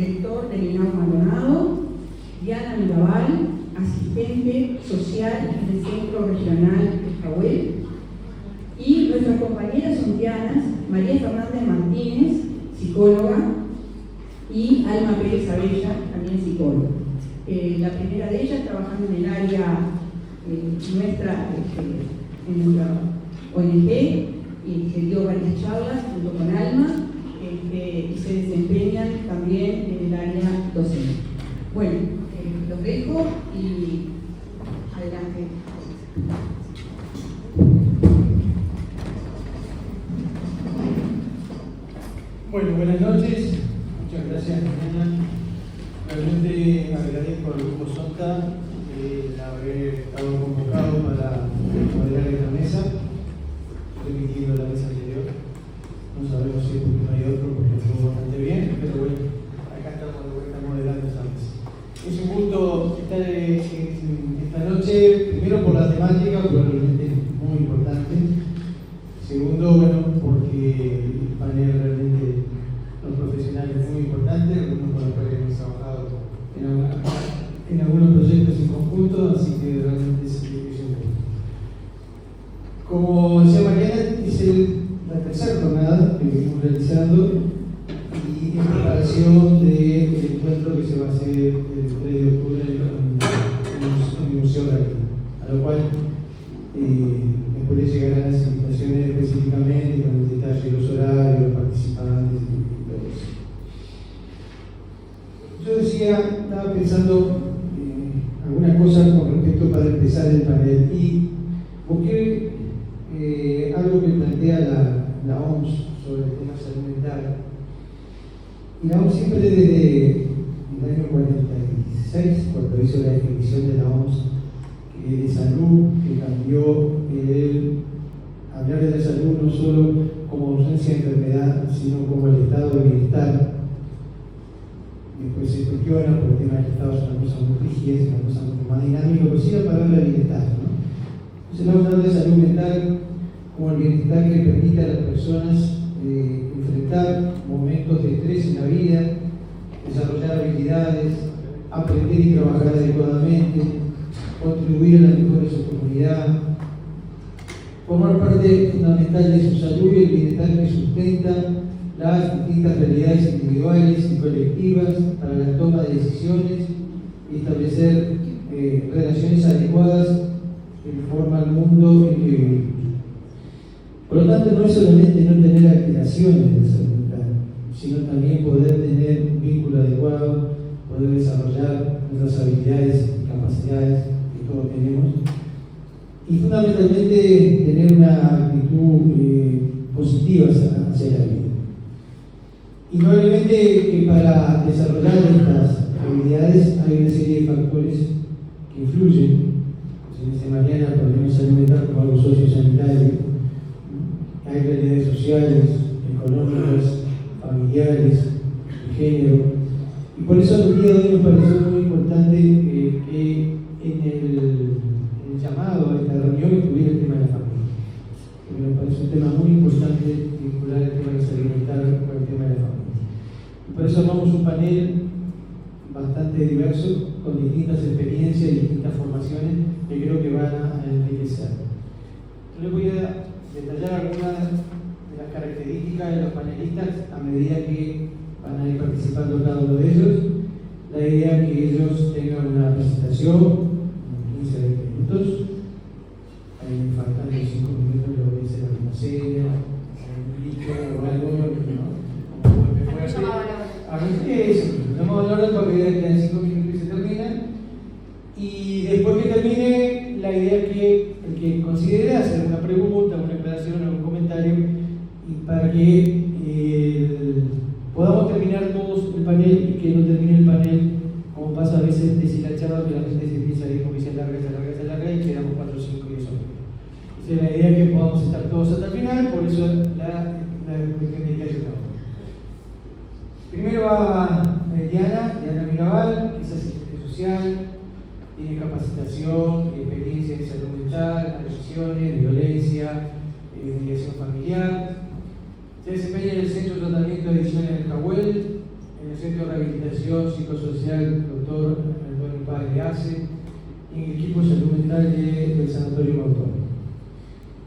director del INAU Maldonado, Diana Mirabal, asistente social del Centro Regional de Cahuel, y nuestras compañeras sontianas, María Fernández Martínez, psicóloga, y Alma Pérez Abella, también psicóloga. La primera de ellas trabajando en el área nuestra, en nuestra ONG, y que dio varias charlas junto con Alma, y se desempeñan también en el área docente. Bueno, los dejo y adelante. Bueno, buenas noches. Muchas gracias, Mariana. Realmente agradezco al Grupo Sonta el haber estado convocado para moderar esta mesa, repitiendo la mesa anterior. No sabemos si es porque no hay otro, porque estuvo bastante bien, pero bueno, acá estamos de vuelta moderando esta mesa. Es un gusto estar esta noche, primero por la temática, porque realmente es muy importante. Segundo, bueno, porque el panel realmente, los profesionales, es muy importante, algunos con los cuales hemos trabajado en algunos proyectos en conjunto, así que realmente es un gusto. Como decía Mariana, es la tercera jornada que venimos realizando y en preparación del encuentro que se va a hacer el 3 de octubre en el Museo Real, a lo cual después llegarán las invitaciones específicamente con el detalle de los horarios, los participantes y todo eso. Yo decía, estaba pensando algunas cosas con respecto para empezar el panel y busqué algo que plantea la OMS sobre el tema de salud mental. Y la OMS siempre desde el año 46, cuando hizo la definición de la OMS de salud, que cambió el hablar de la salud no solo como ausencia de enfermedad, sino como el estado de bienestar. Después se cuestiona por el tema del estado es una cosa muy rígida, es una cosa mucho más dinámica, pero sí la palabra bienestar, ¿no? Entonces vamos a hablar de salud mental como el bienestar que permite a las personas enfrentar momentos de estrés en la vida, desarrollar habilidades, aprender y trabajar adecuadamente, contribuir a la mejora de su comunidad, formar parte fundamental de su salud y el bienestar que sustenta las distintas realidades individuales y colectivas para la toma de decisiones y establecer relaciones adecuadas que forman el mundo en que vivimos. Por lo tanto, no es solamente no tener alteraciones de salud mental, sino también poder tener un vínculo adecuado, poder desarrollar nuestras habilidades y capacidades que todos tenemos, y fundamentalmente tener una actitud positiva hacia la vida. Indudablemente que para desarrollar estas habilidades hay una serie de factores que influyen. Como dice Mariana, podemos alimentar como algo sociosanitario. Hay realidades sociales, económicas, familiares, de género. Y por eso el día de hoy me pareció muy importante que en el llamado a esta reunión estuviera el tema de la familia. Porque me parece un tema muy importante vincular el tema de salud mental con el tema de la familia. Y por eso armamos un panel bastante diverso, con distintas experiencias y distintas formaciones que creo que van a enriquecer. Yo les voy a detallar algunas de las características de los panelistas a medida que van a ir participando cada uno de ellos. La idea es que ellos tengan una presentación, 15-20 minutos. Ahí me faltan los 5 minutos, lo voy a hacer alguna cena, un listo o algo, ¿no? A ver, eso, vamos a hablar para que quedan 5 minutos y se terminan. Y después que termine, la idea es que el que considere hacer una pregunta, una aclaración o un comentario, y para que podamos terminar todos el panel y que no termine el panel, como pasa a veces deshilachado, que la gente se empieza a ir porque se alarga y quedamos 4, 5 y eso. Entonces la idea es que podamos estar todos hasta el final, por eso la cuestión de que ayudamos. Primero va Diana Mirabal, que es asistente social, tiene capacitación y experiencia en salud mental, adicciones, violencia, mediación familiar. Se desempeña en el Centro de Tratamiento de Adicciones del Cahuel, en en el Centro de Rehabilitación Psicosocial Dr. Antonio Padre Arce y en el equipo de salud mental del Sanatorio Mautón.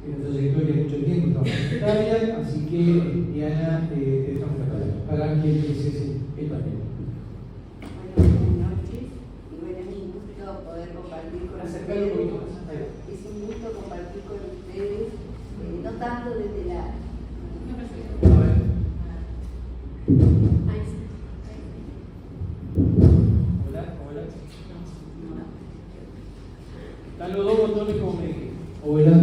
En una trayectoria de mucho tiempo trabajando en esta área, así que Diana, te dejamos la palabra para que empieces el panel. Bueno, buenas noches y bueno, es un gusto poder compartir con Acercarlo un poquito ustedes. más. Es un gusto compartir con ustedes, no tanto desde la... A ver. Hola, hola. Están los dos botones como me dije. Hola.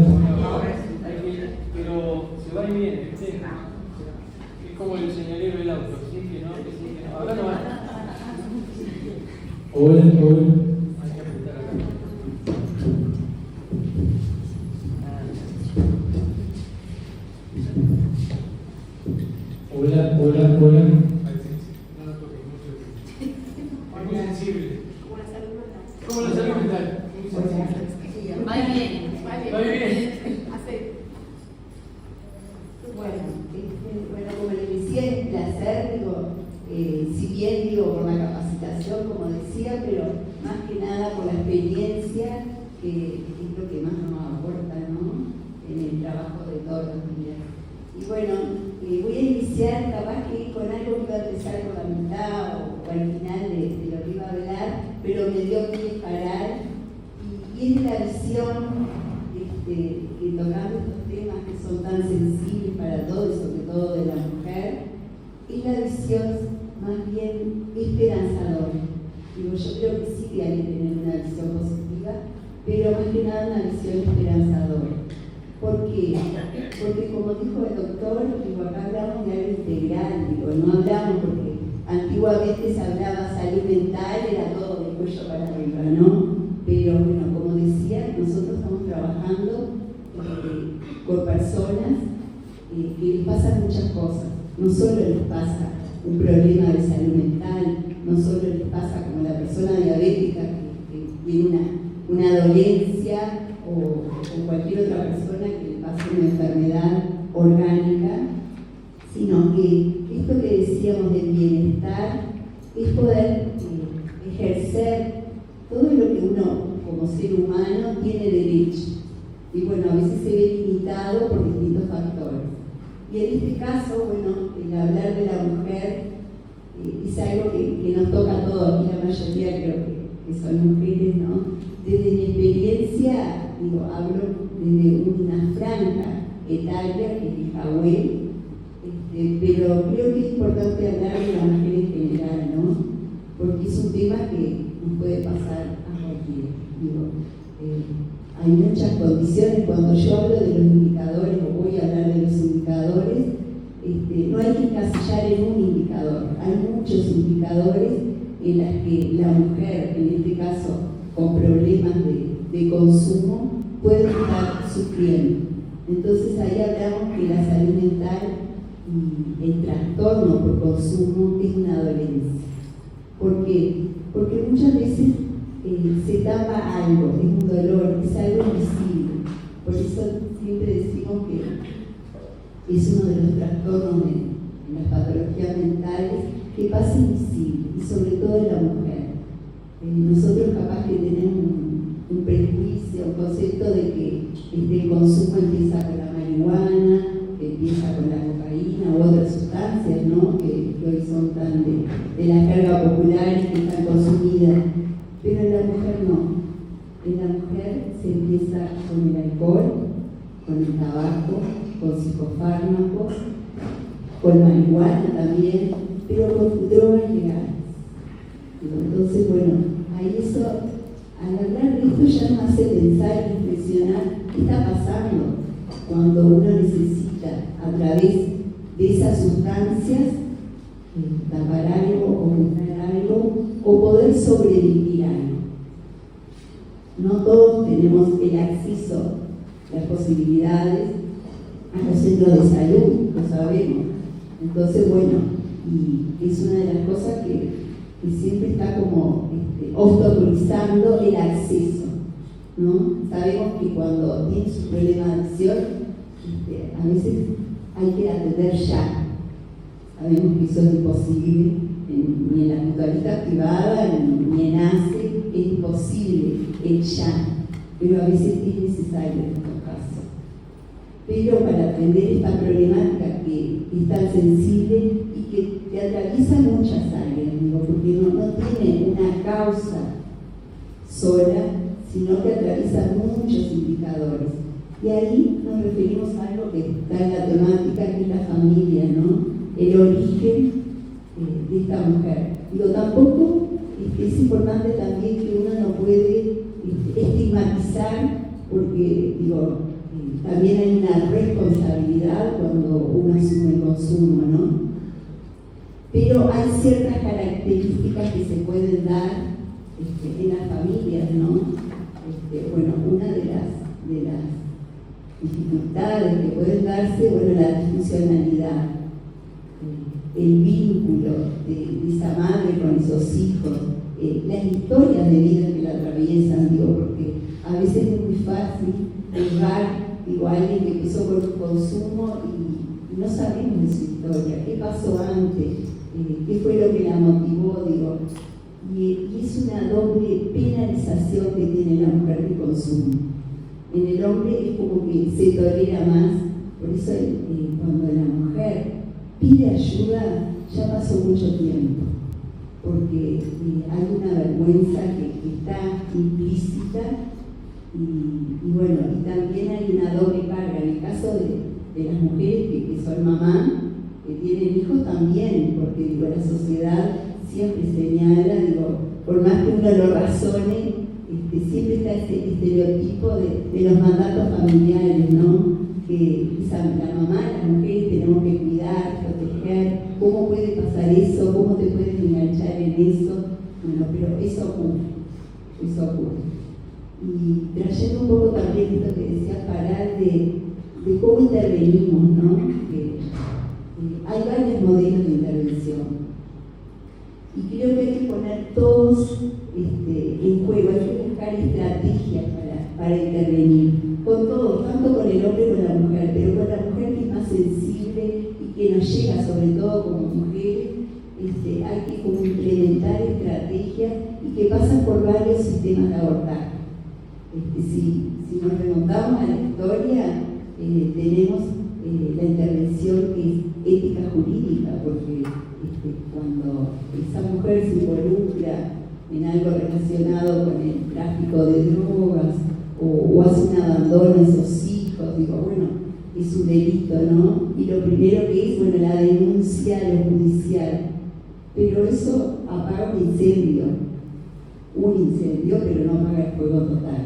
Pero se va y viene, ¿sí? Es como el señalero del auto, sí que no, que sí que no. Ahora no va. Hola, hola. Hay que apretar acá. Hola, hola, hola. No lo toques mucho. Es muy sensible. Como la salud mental. Como la salud mental. Muy sensible. Va y viene. Va y viene. Bueno, como les decía, es un placer, si bien por la capacitación, como decía, pero más que nada por la experiencia, que es lo que más nos aporta, ¿no? En el trabajo de todos los días. Y bueno, voy a iniciar capaz que con algo que va a empezar por la mitad o al final de lo que iba a hablar, pero me dio que parar, y es la visión que tocando estos temas que son tan sensibles para todos, sobre todo de la mujer, es la visión más bien esperanzadora. Digo, yo creo que sí que hay que tener una visión positiva, pero más que nada una visión esperanzadora. ¿Por qué? Porque como dijo el doctor, digo, acá hablamos de algo integral, digo, no hablamos porque antiguamente se hablaba salud mental, era todo de cuello para arriba, ¿no? Pero bueno, como decía, nosotros estamos trabajando con personas que les pasan muchas cosas. No solo les pasa un problema de salud mental, no solo les pasa como la persona diabética que tiene una dolencia o cualquier otra persona que le pase una enfermedad orgánica, sino que esto que decíamos del bienestar es poder ejercer todo lo que uno como ser humano tiene derecho. Y bueno, a veces se ve limitado por distintos factores. Y en este caso, bueno, el hablar de la mujer es algo que nos toca a todos, aquí la mayoría creo que son mujeres, ¿no? Desde mi experiencia, digo, hablo desde una franja etaria, que es el Jahuel, pero creo que es importante hablar de la mujer en general, ¿no? Porque es un tema que nos puede pasar a cualquiera. Digo, hay muchas condiciones. Cuando yo hablo de los indicadores, o voy a hablar de los indicadores, no hay que encasillar en un indicador. Hay muchos indicadores en los que la mujer, en este caso con problemas de consumo, puede estar sufriendo. Entonces ahí hablamos que la salud mental y el trastorno por consumo es una dolencia. ¿Por qué? Porque muchas veces se tapa algo, es un dolor, es algo invisible. Por eso siempre decimos que es uno de los trastornos en las patologías mentales que pasa invisible, y sobre todo en la mujer. Nosotros capaz que tenemos un prejuicio, un concepto de que el consumo empieza con la marihuana, que empieza con la cocaína u otras sustancias, ¿no? que hoy son tan de la carga popular y que están consumidas. Pero en la mujer no. En la mujer se empieza con el alcohol, con el tabaco, con psicofármacos, con marihuana también, pero con drogas legales. Entonces, bueno, ahí eso, al hablar de esto ya nos hace pensar y reflexionar qué está pasando cuando uno necesita, a través de esas sustancias, tapar algo, ocultar algo, o poder sobrevivir algo. No todos tenemos el acceso, las posibilidades a los centros de salud, lo sabemos. Entonces, bueno, y es una de las cosas que siempre está como obstaculizando el acceso, ¿no? Sabemos que cuando tienes un problema de adicción, a veces hay que atender ya. Sabemos que eso es imposible en ni en las mutualistas privadas, ni en ACE, es imposible el ya, pero a veces es necesario en estos casos. Pero para atender esta problemática que es tan sensible y que atraviesa muchas áreas, digo, porque no tiene una causa sola, sino que atraviesa muchos indicadores. Y ahí nos referimos a algo que está en la temática, que es la familia, ¿no? El origen de esta mujer. Digo, tampoco es importante también que uno no puede estigmatizar, porque digo, también hay una responsabilidad cuando uno asume el consumo, ¿no? Pero hay ciertas características que se pueden dar en las familias, ¿no? Bueno, una de las dificultades que pueden darse, bueno, la disfuncionalidad, el vínculo de esa madre con esos hijos, las historias de vida que la atraviesan, digo, porque a veces es muy fácil juzgar, digo, a alguien que empezó con un consumo y no sabemos de su historia, qué pasó antes, qué fue lo que la motivó, digo, y es una doble penalización que tiene la mujer que consume. En el hombre es como que se tolera más, por eso cuando la mujer pide ayuda ya pasó mucho tiempo, porque hay una vergüenza que está implícita y bueno, y también hay una doble carga. En el caso de las mujeres que son mamás, que tienen hijos también, porque digo, la sociedad siempre señala, digo, por más que uno lo razone, siempre está este estereotipo de los mandatos familiares, ¿no? Que la mamá, las mujeres tenemos que cuidar, proteger, ¿cómo puede pasar eso? ¿Cómo te puedes enganchar en eso? Bueno, pero eso ocurre. Y trayendo un poco también esto que decía Paral de cómo intervenimos, ¿no? Hay varios modelos de intervención. Y creo que hay que poner todos en juego, hay que buscar estrategias para intervenir, con todos, tanto con el hombre como con la mujer, pero con la mujer que es más sensible y que nos llega sobre todo como mujeres, hay que como implementar estrategias y que pasan por varios sistemas de abordaje. Si nos remontamos a la historia, tenemos la intervención que es ética jurídica, porque cuando esa mujer se involucra en algo relacionado con el tráfico de drogas o hace un abandono a esos hijos, digo, bueno, es un delito, ¿no? Y lo primero que es, bueno, la denuncia a lo judicial. Pero eso apaga un incendio, pero no apaga el fuego total.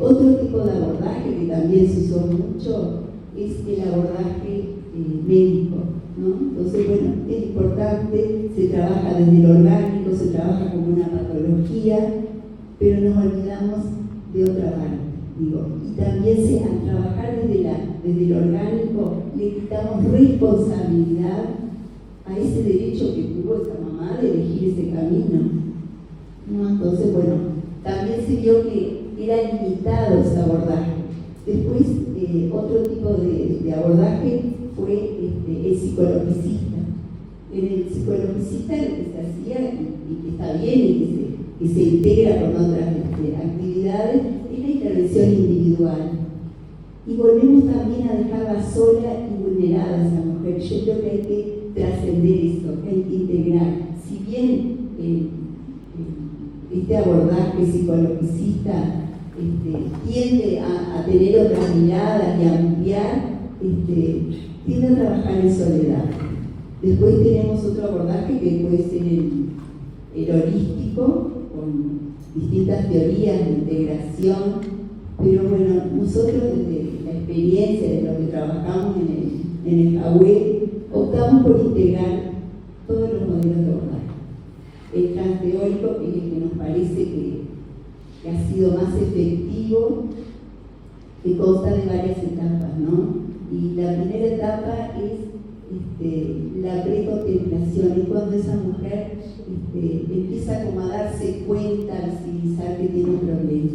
Otro tipo de abordaje que también se usó mucho es el abordaje médico, ¿no? Entonces, bueno, es importante, se trabaja desde lo orgánico, se trabaja como una patología, pero nos olvidamos de otra parte, digo, y también al trabajar desde lo orgánico, le quitamos responsabilidad a ese derecho que tuvo esa mamá de elegir ese camino, ¿no? Entonces, bueno, también se vio que era limitado ese abordaje. Después, otro tipo de abordaje fue el psicologicista. En el psicologicista lo que se hacía, y que está bien y que se integra con otras actividades, es la intervención individual. Y volvemos también a dejarla sola y vulnerada a esa mujer. Yo creo que hay que trascender eso, que hay que integrar. Si bien este abordaje psicologicista tiende a tener otras miradas y a ampliar, tiende a trabajar en soledad. Después tenemos otro abordaje que puede ser el holístico, con distintas teorías de integración, pero bueno, nosotros desde la experiencia de lo que trabajamos en el JAWE, optamos por integrar todos los modelos de abordaje. El transteórico, que es el que nos parece que ha sido más efectivo, que consta de varias etapas, ¿no? Y la primera etapa es la precontemplación, es cuando esa mujer empieza como a darse cuenta, a visibilizar que tiene un problema.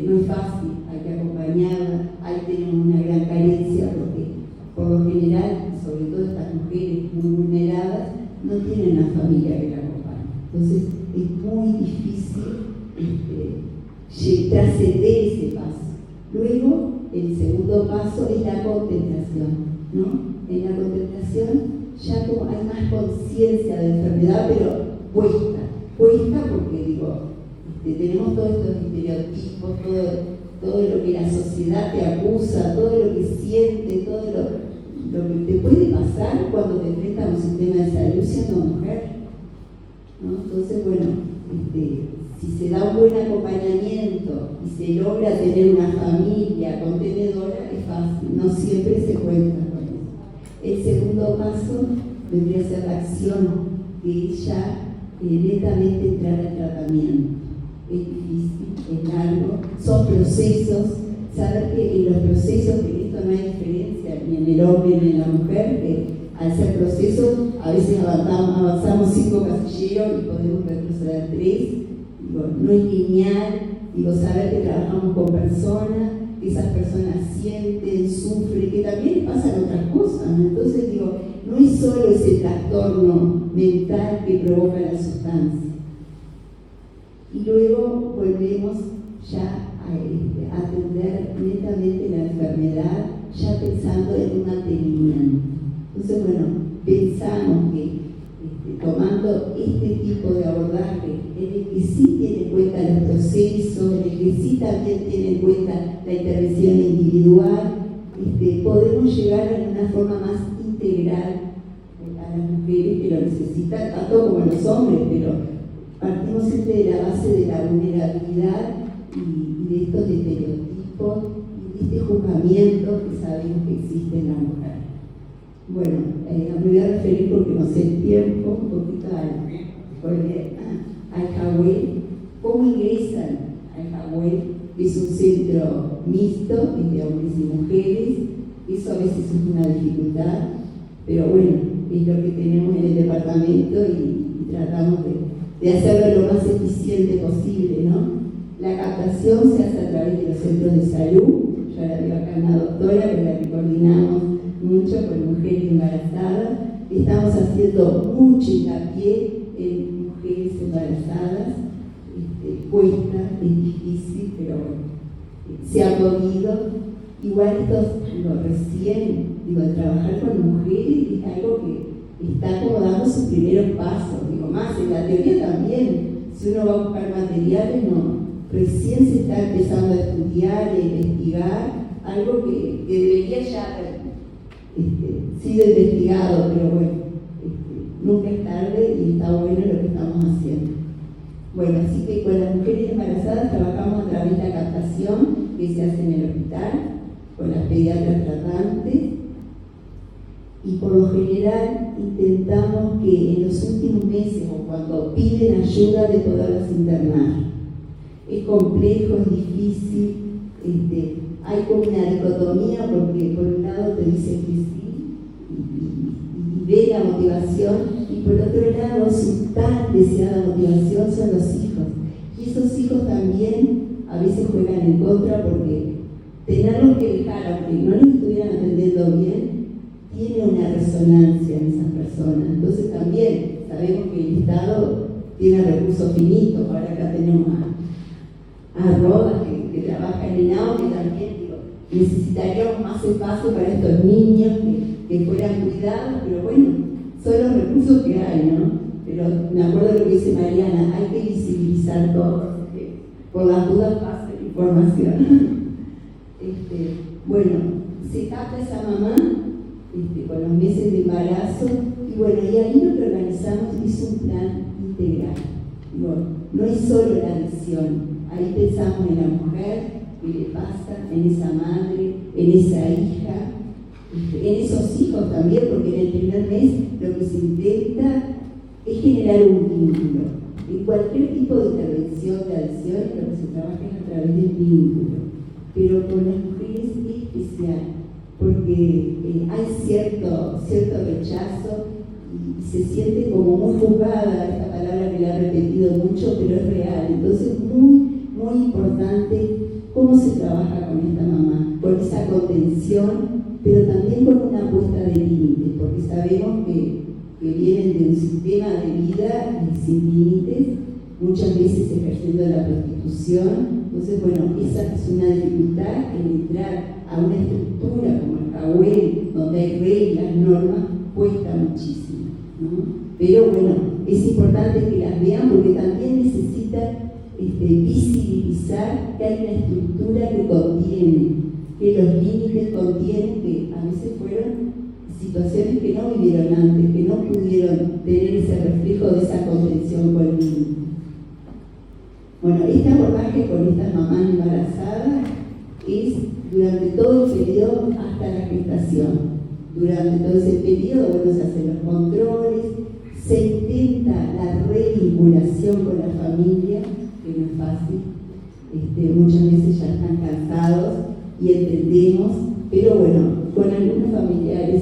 No es fácil, hay que acompañarla, ahí tenemos una gran carencia porque por lo general, sobre todo estas mujeres muy vulneradas, no tienen una familia. Entonces es muy difícil trascender ese paso. Luego, el segundo paso es la contemplación, ¿no? En la contemplación ya como hay más conciencia de enfermedad, pero cuesta porque digo, tenemos todos estos estereotipos, todo lo que la sociedad te acusa, todo lo que siente, todo lo que te puede pasar cuando te enfrentas a un sistema de salud siendo mujer, ¿no? Entonces, bueno, si se da un buen acompañamiento y se logra tener una familia contenedora, es fácil, no siempre se cuenta con eso. El segundo paso vendría a ser la acción, que es ya netamente entrar al tratamiento. Es difícil, es largo, son procesos. Saber que en los procesos, que en esto no hay diferencia ni en el hombre ni en la mujer, que al ser procesos a veces avanzamos 5 casilleros y podemos retroceder 3. Digo, no es lineal, digo, saber que trabajamos con personas, que esas personas sienten, sufren, que también pasan otras cosas, ¿no? Entonces digo, no es solo ese trastorno mental que provoca la sustancia. Y luego volvemos ya a atender netamente la enfermedad, ya pensando en un mantenimiento. Entonces, bueno, pensamos que tomando este tipo de abordaje, en el que sí tiene en cuenta los procesos, en el que sí también tiene en cuenta la intervención individual, podemos llegar a una forma más integral a las mujeres que lo necesitan, tanto como a los hombres, pero partimos siempre de la base de la vulnerabilidad y de estos estereotipos y de este juzgamiento que sabemos que existe en la mujer. Bueno, me voy a referir porque no sé el tiempo, un poquito al Jawel. ¿Cómo ingresan al Jawel? Es un centro mixto entre hombres y mujeres. Eso a veces es una dificultad, pero bueno, es lo que tenemos en el departamento y tratamos de hacerlo lo más eficiente posible, ¿no? La captación se hace a través de los centros de salud. Ya la veo acá una doctora, con la que coordinamos mucho con mujeres embarazadas. Estamos haciendo mucho hincapié en mujeres embarazadas. Cuesta, es difícil, pero bueno, se ha podido. Igual el trabajar con mujeres es algo que está como dando sus primeros pasos. Digo, más en la teoría también, si uno va a buscar materiales, no, recién se está empezando a estudiar e investigar algo que debería ya haber sido investigado, pero bueno, nunca es tarde y está bueno lo que estamos haciendo. Bueno, así que con las mujeres embarazadas trabajamos a través de la captación que se hace en el hospital, con las pediatras tratantes, y por lo general intentamos que en los últimos meses o cuando piden ayuda de poderlas internar. Es complejo, es difícil, hay como una dicotomía porque por un lado te dicen que sí y ve la motivación, y por otro lado su tan deseada motivación son los hijos. Y esos hijos también a veces juegan en contra porque tenerlos que dejar, aunque no los estuvieran atendiendo bien, tiene una resonancia en esas personas. Entonces también sabemos que el Estado tiene recursos finitos. Ahora acá tenemos a Rodas que trabaja en ENAO, que también necesitaríamos más espacio para estos niños que fueran cuidados, pero bueno, son los recursos que hay, ¿no? Pero me acuerdo de lo que dice Mariana, hay que visibilizar todo, que por las dudas pase la información. Bueno, se capta esa mamá con los meses de embarazo, y bueno, y ahí lo que organizamos es un plan integral. No es solo la adicción, ahí pensamos en la mujer, qué le pasa, en esa madre, en esa hija, en esos hijos también, porque en el primer mes lo que se intenta es generar un vínculo. En cualquier tipo de intervención de adicción, lo que se trabaja es a través del vínculo, pero con las mujeres es especial, porque hay cierto rechazo y se siente como muy juzgada, esta palabra que la he repetido mucho, pero es real. Entonces es muy, muy importante cómo se trabaja con esta mamá, con esa contención, pero también con una puesta de límites, porque sabemos que que vienen de un sistema de vida sin límites, muchas veces ejerciendo la prostitución. Entonces, bueno, esa es una dificultad en entrar a una estructura como el Cahuel, donde hay reglas, normas, cuesta muchísimo, ¿no? Pero bueno, es importante que las vean porque también necesitan visibilizar que hay una estructura que contiene, que los límites contienen, que a veces fueron situaciones que no vivieron antes, que no pudieron tener ese reflejo de esa contención con el límite. Bueno, este abordaje con estas mamás embarazadas es durante todo el periodo hasta la gestación. Durante todo ese periodo, bueno, se hacen los controles, se intenta la revinculación con la familia, que no es fácil, muchas veces ya están cansados y entendemos, pero bueno, con algunos familiares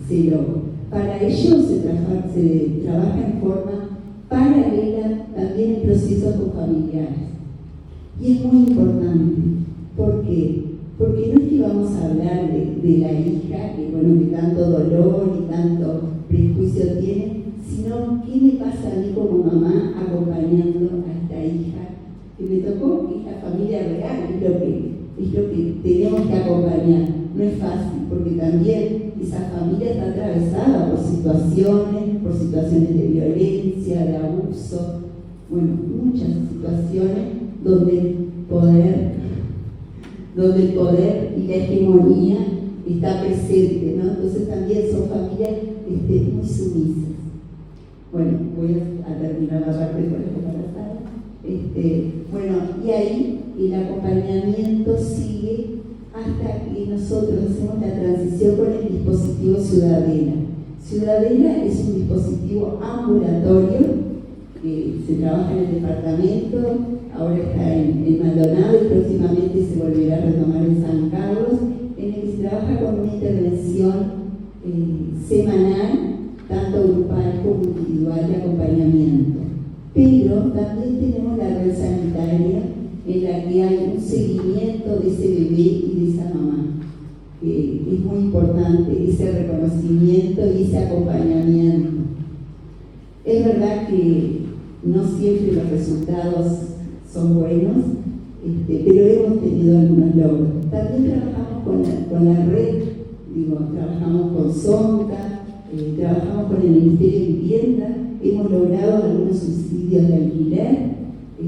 se logra. Para ello se trabaja en forma paralela también en procesos con familiares. Y es muy importante. ¿Por qué? Porque no es que vamos a hablar de la hija, que bueno, que tanto dolor y tanto prejuicio tiene, sino qué me pasa a mí como mamá acompañando a esta hija que me tocó, que es la familia real, es lo que tenemos que acompañar. No es fácil, porque también esa familia está atravesada por situaciones de violencia, de abuso, bueno, muchas situaciones donde el poder y la hegemonía está presente, ¿no? Entonces también son familias muy sumisas. Bueno, voy a terminar la parte de las embarazadas. Bueno, y ahí el acompañamiento sigue hasta que nosotros hacemos la transición con el dispositivo Ciudadela. Ciudadela es un dispositivo ambulatorio que se trabaja en el departamento, ahora está en Maldonado y próximamente se volverá a retomar en San Carlos, en el que se trabaja con una intervención semanal, tanto grupal como individual de acompañamiento. Pero también tenemos la red sanitaria en la que hay un seguimiento de ese bebé y de esa mamá. Es muy importante ese reconocimiento y ese acompañamiento. Es verdad que no siempre los resultados son buenos, pero hemos tenido algunos logros. También trabajamos con la red, trabajamos con SONCA, trabajamos con el Ministerio de Vivienda, hemos logrado algunos subsidios de alquiler, y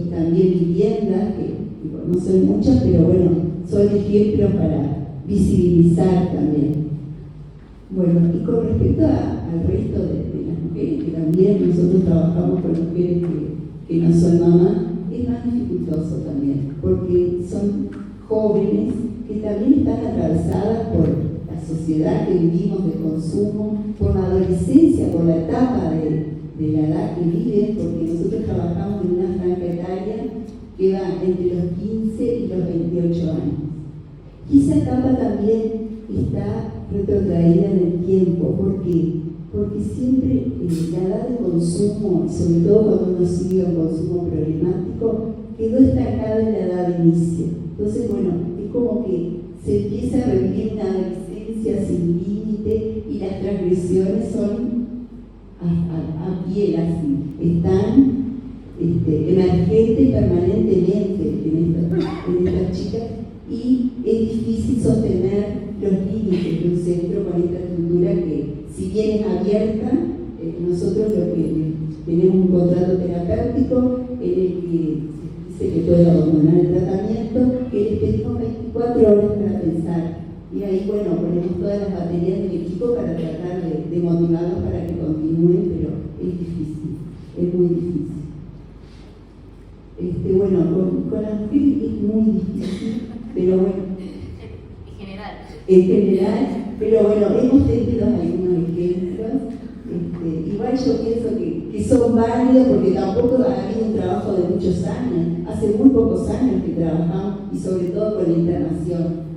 también viviendas, que no son muchas, pero bueno, son ejemplos para visibilizar también. Bueno, y con respecto al resto de las mujeres, que también nosotros trabajamos con mujeres que no son mamás, es más dificultoso también, porque son jóvenes que también están atravesadas por la sociedad que vivimos de consumo, por la adolescencia, por la etapa de la edad que viven, porque nosotros trabajamos en una franja etaria que va entre los 15 y los 28 años. Y esa etapa también está retrotraída en el tiempo. ¿Por qué? Porque siempre la edad de consumo, sobre todo cuando uno sigue un consumo problemático, quedó estancada en la edad de inicio. Entonces, bueno, es como que se empieza a revivir una adolescencia sin límite y las transgresiones son a piel así, están emergentes permanentemente en estas chicas, y es difícil sostener los límites de un centro con esta estructura que, si bien es abierta, nosotros lo que tenemos un contrato terapéutico en el que dice que puede abandonar el tratamiento, que les pedimos 24 horas para pensar. Y ahí, bueno, ponemos todas las baterías del equipo para tratar de motivarlos para que continúen, pero es difícil, es muy difícil. Bueno, con las mujeres es muy difícil, pero bueno. En general, pero bueno, hemos tenido algunos ejemplos. Igual yo pienso que son válidos porque tampoco ha habido un trabajo de muchos años. Hace muy pocos años que trabajamos, y sobre todo con la internación.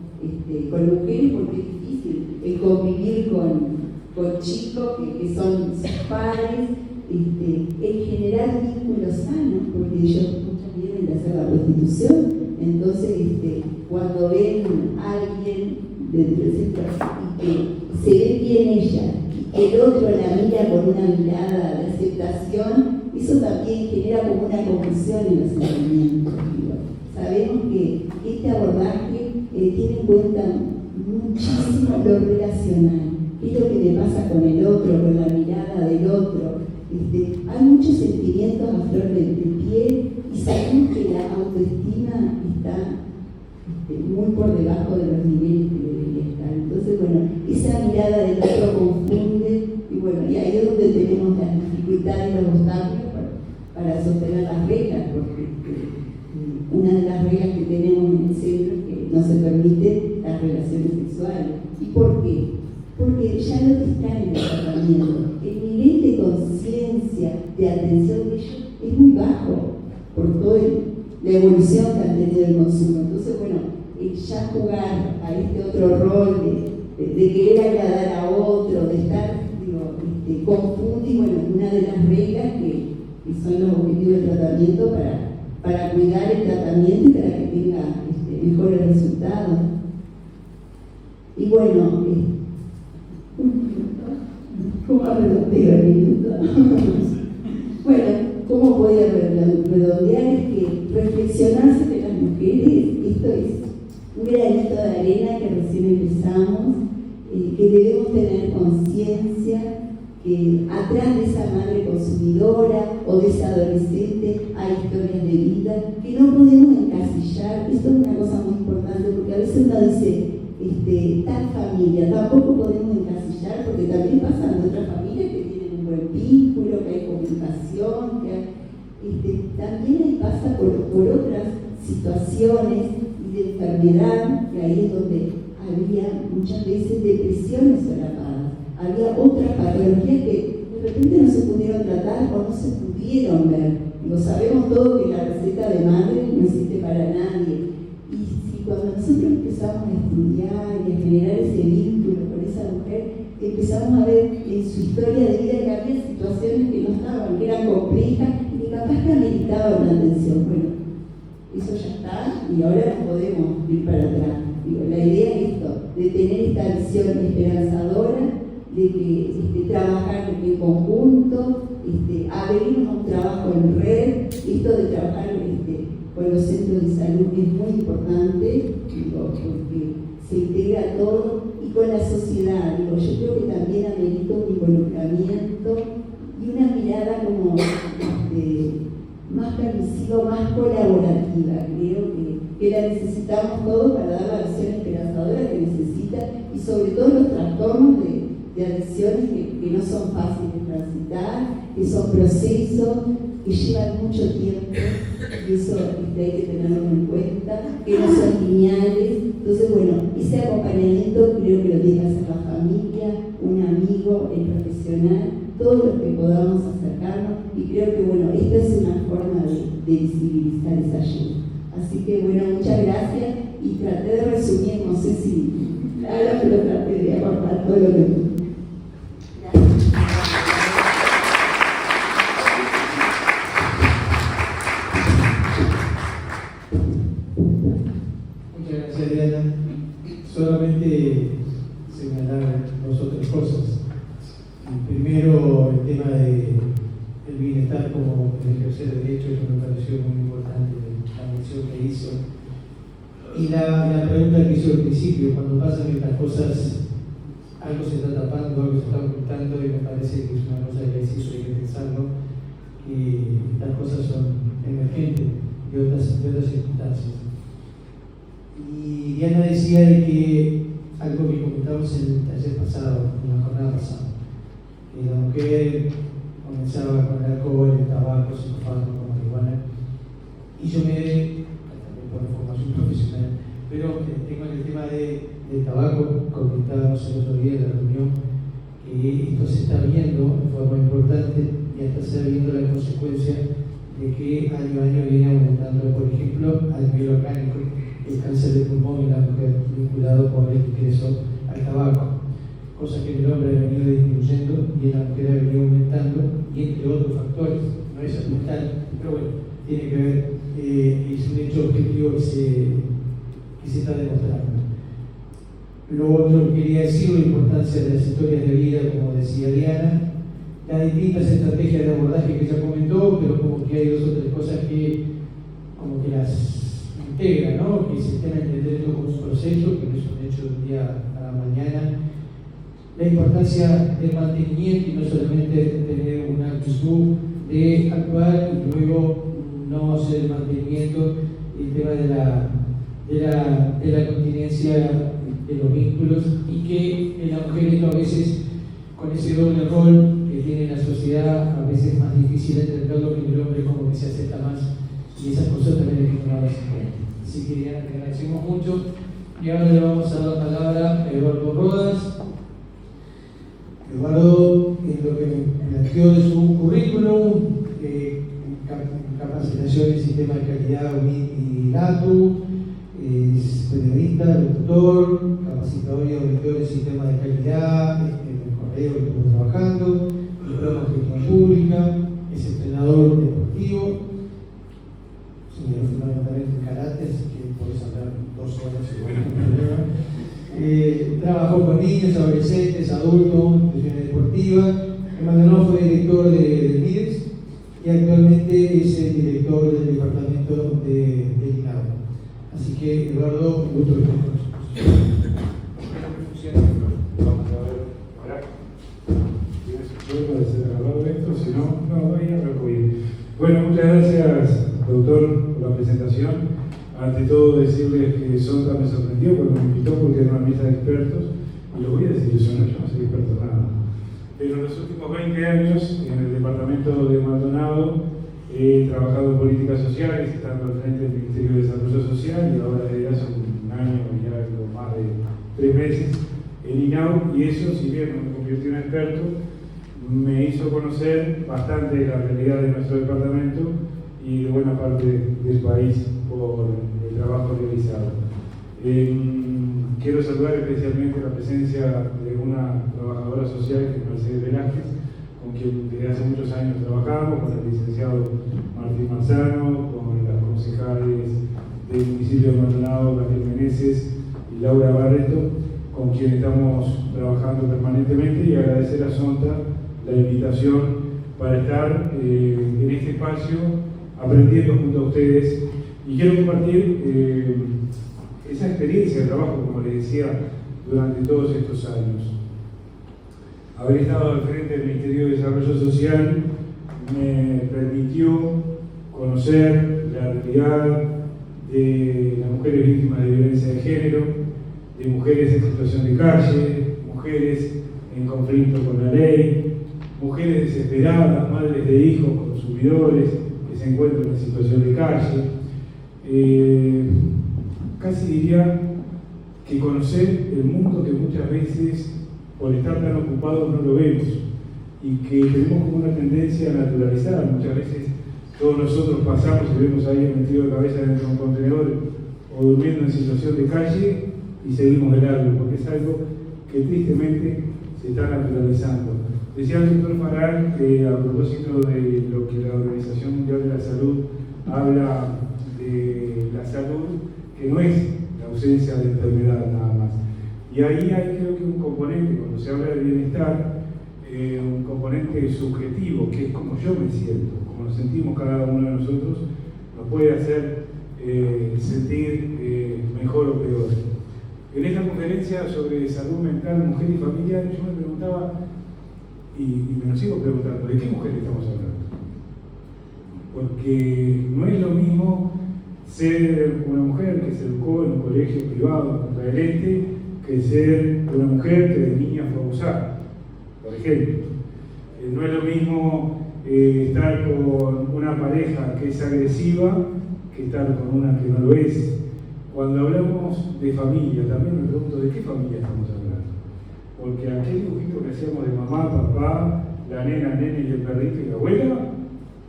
Con mujeres, porque es difícil convivir con chicos que son sus padres, en generar vínculos sanos, porque ellos muchos vienen de hacer la prostitución. Entonces, cuando ven a alguien dentro del centro y que se ve bien ella y el otro la mira con una mirada de aceptación, eso también genera como una confusión en los sentimientos. Sabemos que este abordaje tiene en cuenta muchísimo lo relacional, qué es lo que le pasa con el otro, con la mirada del otro. Hay muchos sentimientos a flor de piel y sabemos que la autoestima está muy por debajo de los niveles que debería estar. Entonces, bueno, esa mirada del otro confunde y bueno, y ahí es donde tenemos las dificultades y los obstáculos para sostener las reglas, porque una de las reglas que tenemos en el centro es que no se permiten las relaciones sexuales. ¿Y por qué? Porque ya no está en el tratamiento. El nivel de conciencia, de atención de ellos es muy bajo por toda la evolución que han tenido el consumo. Entonces, bueno, ya jugar a este otro rol de querer agradar a otro, de estar, confunde, y bueno, una de las reglas que son los objetivos del tratamiento para cuidar el tratamiento y para que tenga mejores resultados. Y bueno, ¿cómo redondeo el minuto? Bueno, ¿cómo podía redondear? Es que reflexionar sobre las mujeres, esto es un granito de arena que recién empezamos, que debemos tener conciencia que atrás de esa madre consumidora o de esa adolescente hay historias de vida que no podemos encasillar. Esto es una cosa muy importante porque a veces uno dice tal familia, tampoco podemos encasillar porque también pasan en otras familias que tienen un buen vínculo, que hay comunicación, también ahí pasa por otras situaciones y de enfermedad, que ahí es donde había muchas veces depresiones solapadas. Había otras patologías que de repente no se pudieron tratar o no se pudieron ver. Sabemos todos que la receta de madre no existe para nadie. Y si cuando nosotros empezamos a estudiar y a generar ese vínculo con esa mujer, empezamos a ver en su historia de vida que había situaciones que no estaban, que eran complejas y que capaz que ameritaban una atención. Bueno, eso ya está y ahora no podemos ir para atrás. La idea es esto, de tener esta visión esperanzadora, de que trabajar en conjunto, abrirnos a un trabajo en red. Esto de trabajar con los centros de salud es muy importante, porque se integra todo, y con la sociedad. Yo creo que también amerita un involucramiento y una mirada como más permisiva, más colaborativa. Creo que la necesitamos todos para dar la visión esperanzadora que necesita, y sobre todo los trastornos de adicciones que no son fáciles de transitar, que son procesos que llevan mucho tiempo, y eso hay que tenerlo en cuenta, que no son lineales. Entonces, bueno, ese acompañamiento creo que lo tiene que hacer la familia, un amigo, el profesional, todos los que podamos acercarnos, y creo que, bueno, esta es una forma de visibilizar esa ayuda. Así que, bueno, muchas gracias, y traté de resumir, no sé si, claro, pero traté de aportar todo lo que pude. Solamente señalar dos o tres cosas. Primero, el tema del bienestar como el ejercer derecho, que me pareció muy importante la mención que hizo. Y la pregunta que hizo al principio, cuando pasan estas cosas, algo se está tapando, algo se está ocultando, y me parece que es una cosa que se hizo, hay que pensarlo, que estas cosas son emergentes de otras circunstancias. Y Diana decía de que algo que comentamos en el taller pasado, en la jornada pasada, que la mujer comenzaba con el alcohol, el tabaco, psicofármacos, marihuana, y yo también por formación profesional, pero tengo el tema del tabaco, comentábamos el otro día en la reunión, que esto se está viendo de forma importante y hasta se está viendo la consecuencia de que año a año viene aumentando, por ejemplo, a nivel orgánico, el cáncer de pulmón en la mujer vinculado con el ingreso al tabaco, cosa que en el hombre ha venido disminuyendo y en la mujer ha venido aumentando, y entre otros factores, no es ambiental, pero bueno, tiene que ver, es un hecho objetivo que se está demostrando. Lo otro quería decir la importancia de las historias de vida, como decía Diana, las distintas estrategias de abordaje que ella comentó, pero como que hay dos o tres cosas que como que las integran, ¿no? Que se estén a entender esto como un proceso, que no es un hecho de un día a la mañana. La importancia del mantenimiento y no solamente tener una actitud de actuar y luego no hacer el mantenimiento, el tema de la continencia de los vínculos, y que en la mujer esto a veces, con ese doble rol que tiene la sociedad, a veces es más difícil entenderlo, que el hombre como que se acepta más, y esas cosas también hay que tomarlas en cuenta. Así que Diana, te agradecemos mucho, y ahora le vamos a dar la palabra a Eduardo Rodas. Eduardo, en lo que me planteó de su currículum, capacitación en sistema de calidad y DATU, es periodista, locutor, capacitador y auditor en sistema de calidad, en el correo que estamos trabajando, diploma en gestión pública, es entrenador deportivo, señor fundamentalmente en karate, así que podés hablar 2 horas y bueno, no hay problema. Trabajó con niños, adolescentes, adultos, instituciones deportivas. En Maldonado fue director del MIDES y actualmente es el director del departamento de INAU. Así que, Eduardo, un gusto que estés con nosotros. Vamos a ver. Hola. ¿Tienes un problema de ser grabado esto? Si no, no, ahí arranco bien. Bueno, muchas gracias, doctor, por la presentación. Ante todo, decirles que Sonta me sorprendió cuando me invitó, porque era una mesa de expertos, y lo voy a decir, yo no soy experto en nada. Pero en los últimos 20 años, en el departamento de Maldonado, he trabajado en políticas sociales, estando al frente del Ministerio de Desarrollo Social, y ahora desde hace un año y algo más de 3 meses en INAU, y eso, si bien no me convirtió en experto, me hizo conocer bastante de la realidad de nuestro departamento y de buena parte del país por el trabajo realizado. Quiero saludar especialmente la presencia de una trabajadora social, que es Mercedes Velázquez, con quien desde hace muchos años trabajamos, con el licenciado Martín Manzano, con las concejales del municipio de Maldonado, Raquel Meneses y Laura Barreto, con quien estamos trabajando permanentemente, y agradecer a Sonta la invitación para estar en este espacio aprendiendo junto a ustedes. Y quiero compartir esa experiencia de trabajo, como les decía, durante todos estos años. Haber estado al frente del Ministerio de Desarrollo Social me permitió conocer la realidad de las mujeres víctimas de violencia de género, de mujeres en situación de calle, mujeres en conflicto con la ley, mujeres desesperadas, madres de hijos, consumidores que se encuentran en situación de calle. Casi diría que conocer el mundo que muchas veces, por estar tan ocupados, no lo vemos, y que tenemos como una tendencia a naturalizar. Muchas veces todos nosotros pasamos y vemos a alguien metido de cabeza dentro de un contenedor o durmiendo en situación de calle y seguimos de largo, porque es algo que tristemente se está naturalizando. Decía el doctor Farag que, a propósito de lo que la Organización Mundial de la Salud habla de la salud, que no es la ausencia de enfermedad nada más. Y ahí hay, creo que, un componente, cuando se habla de bienestar, un componente subjetivo, que es como yo me siento, como nos sentimos cada uno de nosotros, nos puede hacer sentir mejor o peor. En esta conferencia sobre salud mental, mujer y familia, yo me preguntaba, y me lo sigo preguntando, ¿de qué mujer estamos hablando? Porque no es lo mismo ser una mujer que se educó en un colegio privado contraelente que ser una mujer que de niña fue abusada, por ejemplo. No es lo mismo estar con una pareja que es agresiva que estar con una que no lo es. Cuando hablamos de familia, también me pregunto de qué familia estamos hablando. Porque aquel dibujito que hacíamos de mamá, papá, la nena, nene y el perrito y la abuela,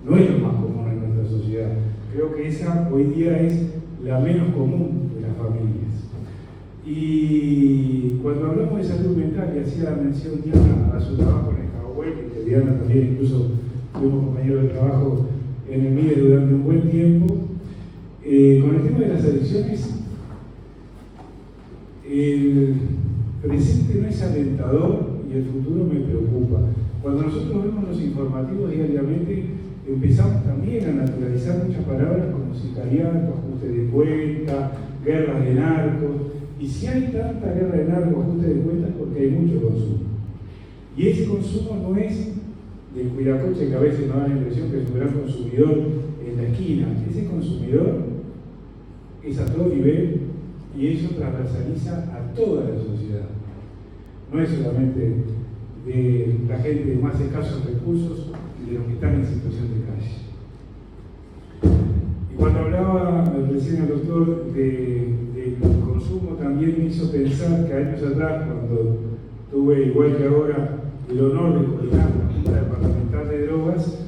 no es lo más común en nuestra sociedad. Creo que esa hoy día es la menos común de las familias. Y cuando hablamos de salud mental, y hacía mención Diana a su trabajo en el Cahuel, que Diana también incluso fuimos compañeros de trabajo en el MIDES durante un buen tiempo, con el tema de las adicciones, presente no es alentador y el futuro me preocupa. Cuando nosotros vemos los informativos diariamente, empezamos también a naturalizar muchas palabras como sicariato, ajuste de cuenta, guerras de narcos. Y si hay tanta guerra de narcos, ajuste de cuentas, porque hay mucho consumo. Y ese consumo no es del cuidacoche, que a veces nos da la impresión que es un gran consumidor en la esquina. Ese consumidor es a todo nivel y eso transversaliza a toda la sociedad. No es solamente de la gente de más escasos recursos y de los que están en situación de calle. Y cuando hablaba recién el doctor del consumo, también me hizo pensar que años atrás, cuando tuve, igual que ahora, el honor de coordinar la Junta Departamental de Drogas,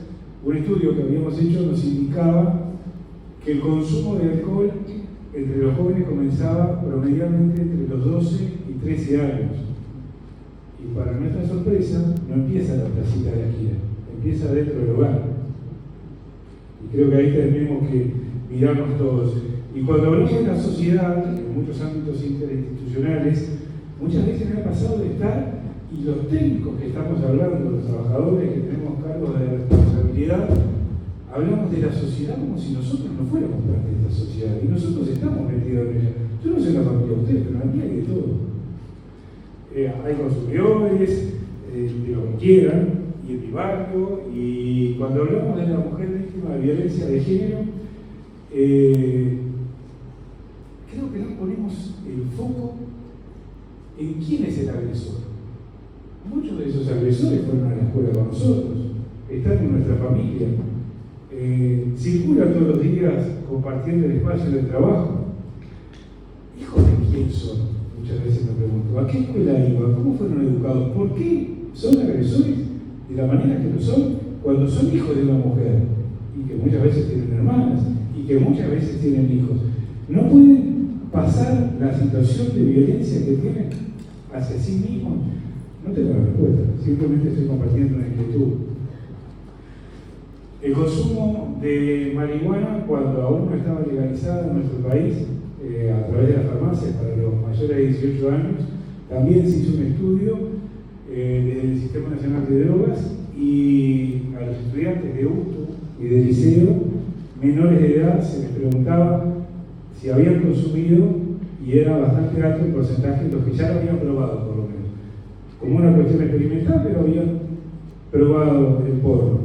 un estudio que habíamos hecho nos indicaba que el consumo de alcohol entre los jóvenes comenzaba promedialmente entre los 12 y 13 años. Y para nuestra sorpresa, no empieza en la placita de la esquina, empieza dentro del hogar. Y creo que ahí tenemos que mirarnos todos. Y cuando hablamos de la sociedad, en muchos ámbitos interinstitucionales, muchas veces me ha pasado de estar, y los técnicos que estamos hablando, los trabajadores que tenemos cargos de responsabilidad, hablamos de la sociedad como si nosotros no fuéramos parte de esta sociedad, y nosotros estamos metidos en ella. Yo no sé la familia de ustedes, pero en la mía hay de todo. Hay consumidores, de lo que quieran, y en mi barrio, y cuando hablamos de la mujer víctima de violencia de género, creo que no ponemos el foco en quién es el agresor. Muchos de esos agresores fueron a la escuela con nosotros, están en nuestra familia, circulan todos los días compartiendo el espacio del trabajo. ¿Hijos de quién son? Muchas veces me pregunto, ¿a qué escuela iban? ¿Cómo fueron educados? ¿Por qué son agresores de la manera que lo son cuando son hijos de una mujer? Y que muchas veces tienen hermanas, y que muchas veces tienen hijos. No pueden pasar la situación de violencia que tienen hacia sí mismos. No tengo la respuesta, simplemente estoy compartiendo una inquietud. El consumo de marihuana, cuando aún no estaba legalizada en nuestro país, a través de las farmacias para los mayores de 18 años, también se hizo un estudio del Sistema Nacional de Drogas, y a los estudiantes de UTU y de liceo menores de edad se les preguntaba si habían consumido, y era bastante alto el porcentaje de los que ya lo habían probado, por lo menos, como una cuestión experimental, pero habían probado el porro.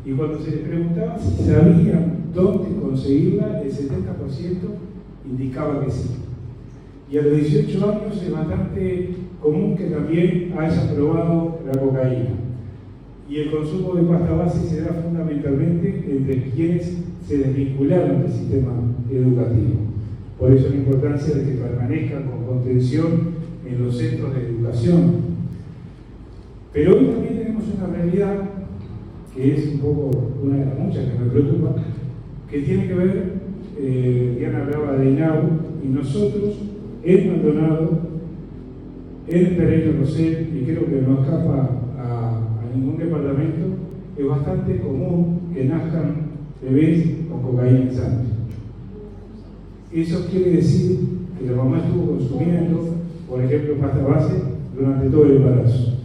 Y cuando se les preguntaba si sabían dónde conseguirla, el 70% indicaba que sí. Y a los 18 años es bastante común que también hayan probado la cocaína. Y el consumo de pasta base se da fundamentalmente entre quienes se desvincularon del sistema educativo. Por eso la importancia de que permanezcan con contención en los centros de educación. Pero hoy también tenemos una realidad que es un poco una de las muchas que me preocupa, que tiene que ver, Diana hablaba de INAU, y nosotros, en Maldonado, en Pereira Rosell, y creo que no escapa a ningún departamento, es bastante común que nazcan bebés con cocaína en sangre. Eso quiere decir que la mamá estuvo consumiendo, por ejemplo, pasta base durante todo el embarazo.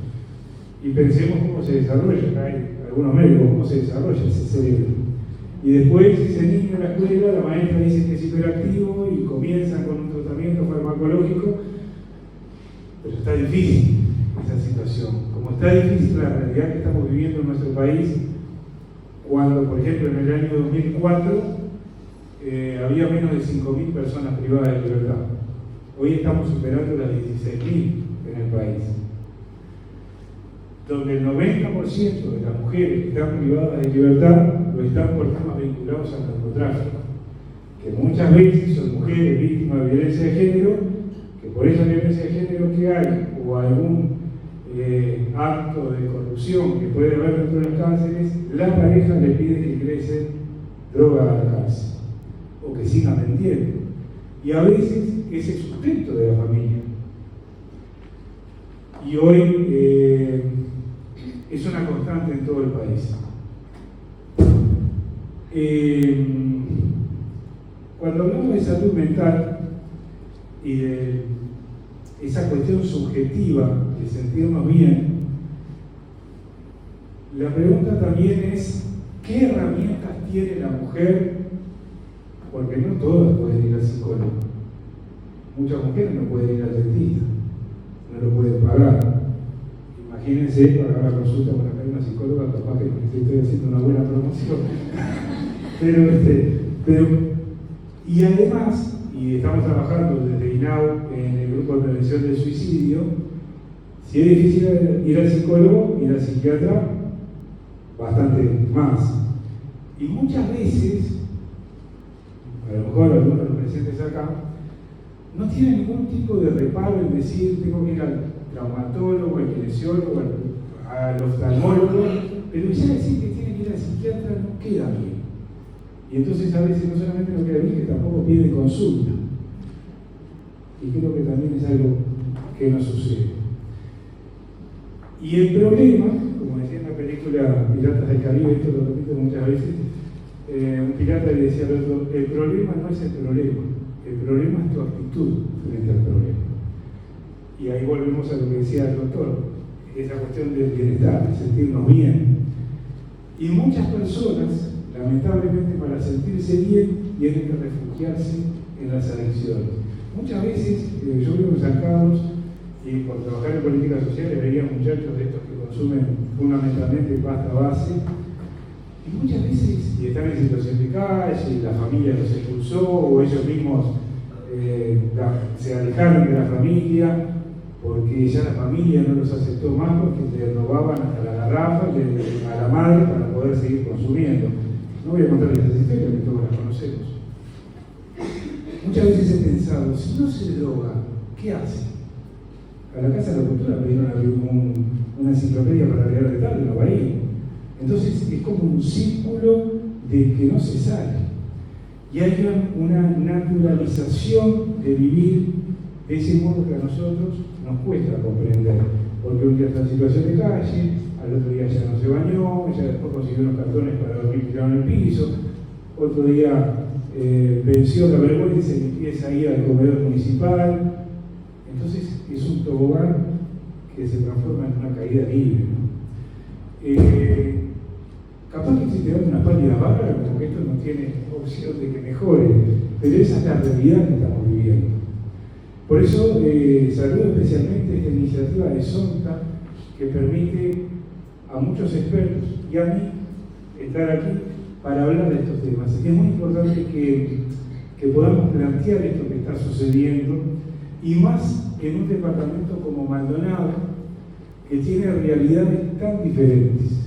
Y pensemos cómo se desarrolla, hay algunos médicos, cómo se desarrolla ese cerebro. Y después ese niño en la escuela, la maestra dice que es hiperactivo y comienzan con un tratamiento farmacológico, pero está difícil esa situación. Como está difícil la realidad que estamos viviendo en nuestro país, cuando, por ejemplo, en el año 2004 había menos de 5.000 personas privadas de libertad. Hoy estamos superando las 16.000 en el país, donde el 90% de las mujeres que están privadas de libertad lo están por temas vinculados al narcotráfico, que muchas veces son mujeres víctimas de violencia de género, que por esa violencia de género que hay, o algún acto de corrupción que puede haber dentro de las cárceles, la pareja le pide que ingresen droga a la cárcel, o que sigan vendiendo. Y a veces es el sustento de la familia. Y hoy es una constante en todo el país. Cuando hablamos de salud mental y del esa cuestión subjetiva de sentirnos bien, la pregunta también es, ¿qué herramientas tiene la mujer? Porque no todas pueden ir al psicólogo. Muchas mujeres no pueden ir al dentista, no lo pueden pagar. Imagínense pagar la consulta para que haya una psicóloga, capaz que estoy haciendo una buena promoción. pero, y además, y estamos trabajando desde INAU en el grupo de prevención del suicidio, si es difícil ir al psicólogo, ir al psiquiatra, bastante más. Y muchas veces, a lo mejor algunos de los presentes acá, no tienen ningún tipo de reparo en decir, tengo que ir al traumatólogo, al kinesiólogo, al oftalmólogo, pero ya decir que tienen que ir al psiquiatra no queda bien. Y entonces a veces no solamente no queda bien, que tampoco piden consulta. Y creo que también es algo que no sucede. Y el problema, como decía en la película Piratas del Caribe, esto lo repito muchas veces, un pirata le decía al otro, el problema no es el problema es tu actitud frente al problema. Y ahí volvemos a lo que decía el doctor, esa cuestión del bienestar, de sentirnos bien. Y muchas personas, lamentablemente, para sentirse bien, tienen que refugiarse en las adicciones. Muchas veces, yo creo que en San Carlos, y por trabajar en políticas sociales, veía muchachos de estos que consumen fundamentalmente pasta base, y muchas veces y están en situación de calle, la familia los expulsó, o ellos mismos se alejaron de la familia, porque ya la familia no los aceptó más, porque le robaban hasta la garrafa a la madre para poder seguir consumiendo. No voy a contarles esa historia, que todos la conocemos. Muchas veces he pensado, si no se droga, ¿qué hace? A la Casa de la Cultura me dieron una enciclopedia para leer de tarde, no va a ir. Entonces es como un círculo de que no se sale. Y hay una naturalización de vivir de ese modo que a nosotros nos cuesta comprender. Porque un día está en situación de calle, al otro día ya no se bañó, ya después consiguió unos cartones para dormir tirado en el piso, otro día venció la vergüenza y empieza a ir al comedor municipal. Entonces es un tobogán que se transforma en una caída libre, ¿no? Capaz que si te dan una pálida bárbara, como que esto no tiene opción de que mejore, pero esa es la realidad que estamos viviendo. Por eso saludo especialmente esta iniciativa de SONTA, que permite a muchos expertos y a mí estar aquí para hablar de estos temas. Es muy importante que podamos plantear esto que está sucediendo, y más en un departamento como Maldonado, que tiene realidades tan diferentes.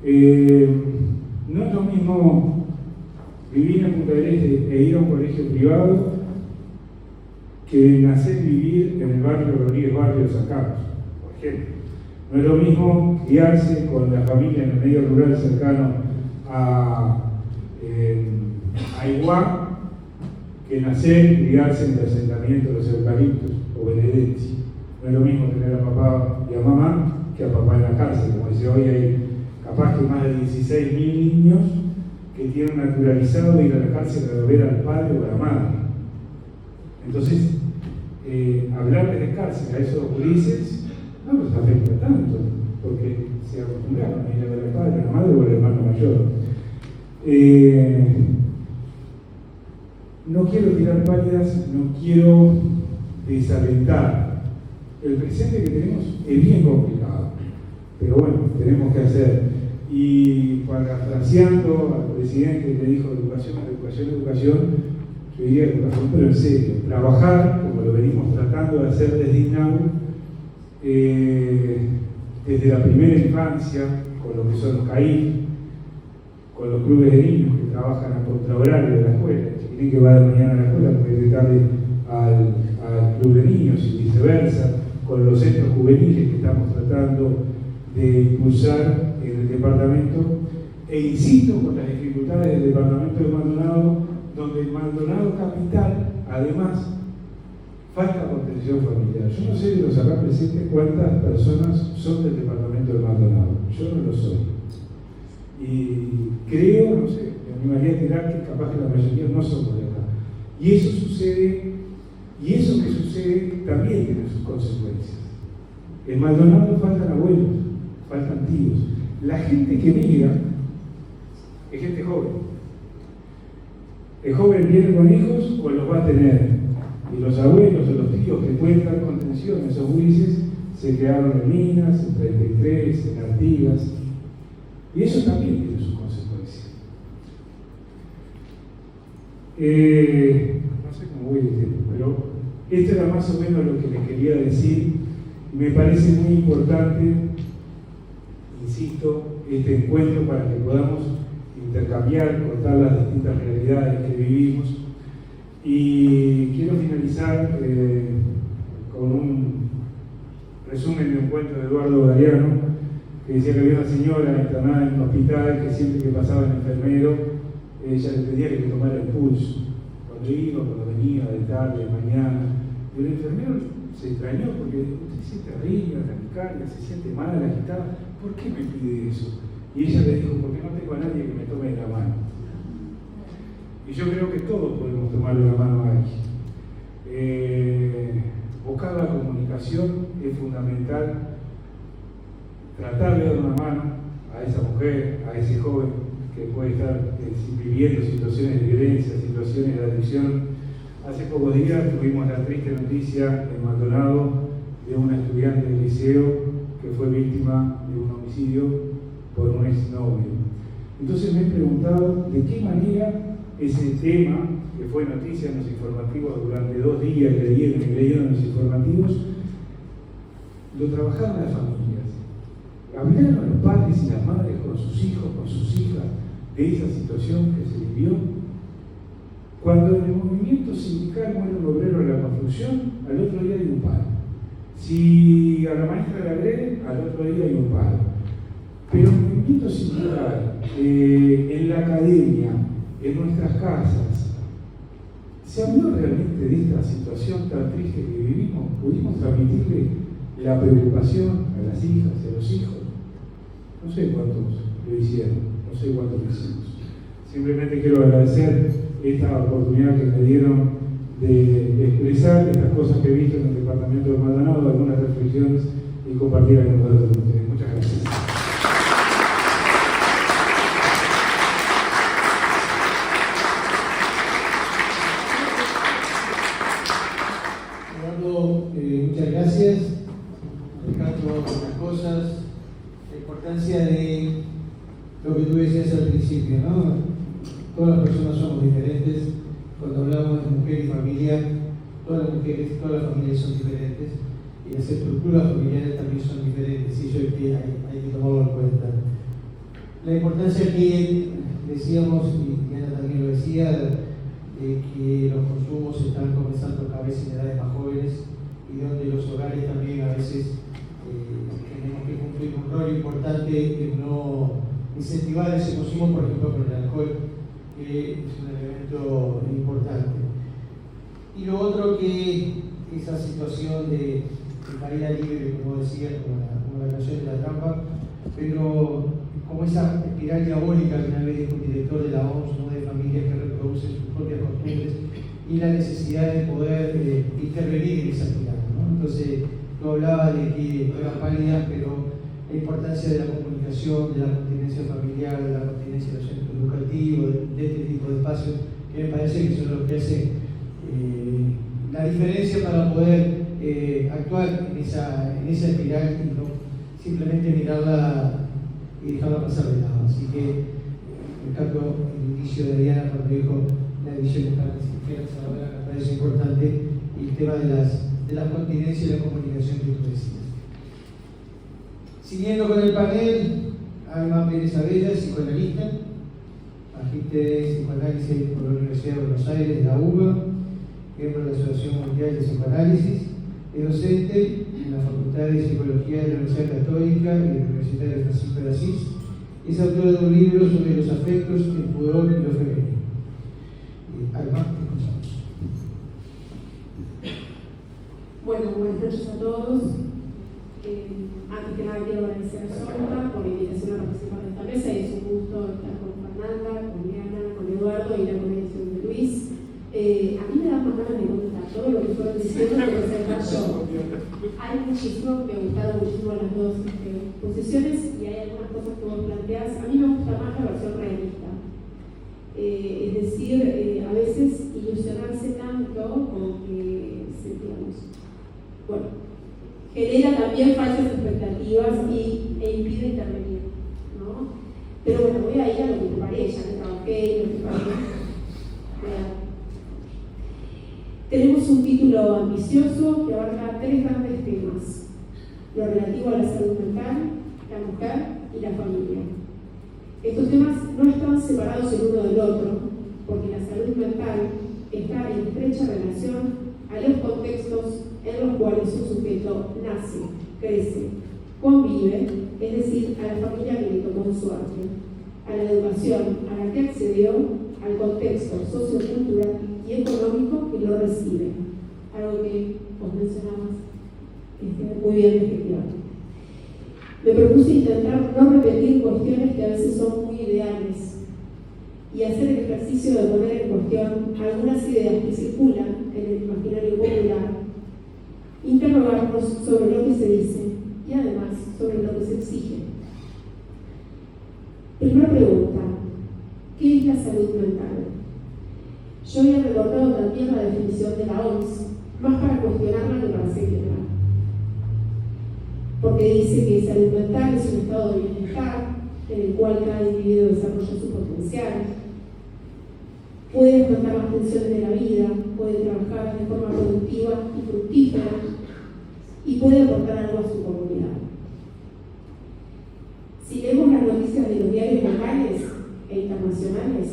No es lo mismo vivir en Punta del Este e ir a un colegio privado que nacer y vivir en el barrio Rodríguez Barrio de San Carlos, por ejemplo. No es lo mismo criarse con la familia en el medio rural cercano a Iguá que nacer y criarse en el asentamiento de los eucaliptos o Benedetti. No es lo mismo tener a papá y a mamá que a papá en la cárcel. Como dice hoy, hay capaz que más de 16.000 niños que tienen naturalizado ir a la cárcel a ver al padre o a la madre. Entonces, hablarles de cárcel a esos gurises no los afecta tanto, porque se acostumbraron a ir a ver al padre, a la madre o al hermano mayor. No quiero tirar pálidas, no quiero desalentar. El presente que tenemos es bien complicado, pero bueno, tenemos que hacer. Y parafraseando al presidente que dijo educación, yo diría educación, pero en serio, trabajar, como lo venimos tratando de hacer desde INAU, desde la primera infancia, con lo que son los CAIF, con los clubes de niños que trabajan a contrahorario de la escuela. Que va de mañana a la escuela, porque de tarde al club de niños y viceversa, con los centros juveniles que estamos tratando de impulsar en el departamento, e insisto con las dificultades del departamento de Maldonado, donde el Maldonado capital, además, falta contención familiar. Yo no sé de los acá presentes cuántas personas son del departamento de Maldonado, yo no lo soy. Y creo, no sé, me animaría a tirar que capaz que la mayoría no somos de acá. Y eso sucede, y eso que sucede sucede también tiene sus consecuencias. En Maldonado faltan abuelos, faltan tíos. La gente que migra es gente joven. El joven viene con hijos o los va a tener. Y los abuelos o los tíos que cuentan con tensión, esos gurises, se quedaron en Minas, en 33, en Artigas. Y eso también tiene sus consecuencias. No sé cómo voy a decir, pero esto era más o menos lo que les quería decir. Me parece muy importante, insisto, este encuentro para que podamos intercambiar, contar las distintas realidades que vivimos. Y quiero finalizar con un resumen de un cuento de Eduardo Galeano, que decía que había una señora internada en un hospital que siempre que pasaba el enfermero, ella le pedía que le tomara el pulso, cuando iba, cuando venía, de tarde, de mañana. Y el enfermero se extrañó porque usted siente arriba, taquicardia, se siente mal, agitada, ¿por qué me pide eso? Y ella le dijo, porque no tengo a nadie que me tome la mano. Y yo creo que todos podemos tomarle la mano a alguien. Buscar la comunicación es fundamental. Tratar de dar una mano a esa mujer, a ese joven que puede estar viviendo situaciones de violencia, situaciones de adicción. Hace pocos días tuvimos la triste noticia en Maldonado de una estudiante del liceo que fue víctima de un homicidio por un exnovio. Entonces me he preguntado de qué manera ese tema, que fue noticia en los informativos durante 2 días, leyeron en los informativos, lo trabajaron las familias. Hablaron los padres y las madres con sus hijos, con sus hijas, de esa situación que se vivió. Cuando en el movimiento sindical muere un obrero de la construcción, al otro día hay un paro. Si a la maestra la agreden, al otro día hay un paro. Pero el movimiento sindical, en la academia, en nuestras casas, ¿se habló realmente de esta situación tan triste que vivimos? ¿Pudimos transmitirle la preocupación a las hijas y a los hijos? No sé cuántos lo hicieron, no sé cuántos lo hicimos. Simplemente quiero agradecer esta oportunidad que me dieron de expresar estas cosas que he visto en el departamento de Maldonado, algunas reflexiones y compartir algunos datos con ustedes. Muchas gracias. Muchas gracias. Rescato algunas cosas. La importancia de lo que tú decías al principio, ¿no? Todas las personas somos diferentes. Cuando hablamos de mujer y familia, todas las mujeres, todas las familias son diferentes y las estructuras familiares también son diferentes y eso hay que tomarlo en cuenta. La importancia que decíamos, y Ana también lo decía, de que los consumos están comenzando cada vez en edades más jóvenes y donde los hogares también a veces tenemos que cumplir un rol importante en no incentivar ese consumo, por ejemplo, con el alcohol, que es un elemento importante. Y lo otro, que esa situación de caída libre, como decía, como la canción de la trampa, pero como esa espiral diabólica que una vez dijo un director de la OMS, ¿no? De familias que reproducen sus propias costumbres y la necesidad de poder intervenir en esa espiral, ¿no? Entonces, yo hablaba de que eran pálidas, pero la importancia de la comunicación, de la continencia familiar, de la continencia de los centros educativos, de este tipo de espacios, que me parece que son los que hacen la diferencia para poder actuar en esa espiral y no simplemente mirarla y dejarla pasar de lado. Así que, me encantó el inicio de Diana cuando dijo la edición de Carmen Sinfera, me parece importante, y el tema de la continencia y la comunicación que tú decías. Siguiendo con el panel, Alma Pérez Abella, psicoanalista, magíster en psicoanálisis por la Universidad de Buenos Aires, de la UBA, miembro de la Asociación Mundial de Psicoanálisis, es docente en la Facultad de Psicología de la Universidad Católica y de la Universidad de Francisco de Asís. Es autora de un libro sobre los afectos, el pudor y lo femenino. Alma, te escuchamos. Bueno, buenas noches a todos. Antes que nada quiero agradecer a Sorta por la invitación a participar de esta mesa y es un gusto estar con Fernanda, con Diana, con Eduardo y la coordinación de Luis. A mí me da más ganas de contar todo lo que fueron diciendo que presentar yo. Hay muchísimo, me gustaron muchísimo las dos posiciones y hay algunas cosas que vos planteás. A mí me gusta más la versión realista. Es decir, a veces ilusionarse tanto con que, bueno, genera también falsas expectativas e impide intervenir, ¿no? Pero bueno, voy a ir a lo que preparé, ya que trabajé y lo preparé. Tenemos un título ambicioso que abarca 3 grandes temas: lo relativo a la salud mental, la mujer y la familia. Estos temas no están separados el uno del otro, porque la salud mental está en estrecha relación a los contextos en los cuales un sujeto nace, crece, convive, es decir, a la familia que le tocó en suerte, a la educación a la que accedió, al contexto sociocultural y económico que lo recibe, algo que vos mencionabas muy bien efectivamente. Me propuse intentar no repetir cuestiones que a veces son muy ideales y hacer el ejercicio de poner en cuestión algunas ideas que circulan en el imaginario popular, interrogarnos sobre lo que se dice y además sobre lo que se exige. Primera pregunta: ¿qué es la salud mental? Yo había recordado también la definición de la OMS, más para cuestionarla que para seguirla. Porque dice que salud mental es un estado de bienestar en el cual cada individuo desarrolla su potencial, puede afrontar las tensiones de la vida, puede trabajar de forma productiva y fructífera y puede aportar algo a su comunidad. Si leemos las noticias de los diarios locales e internacionales,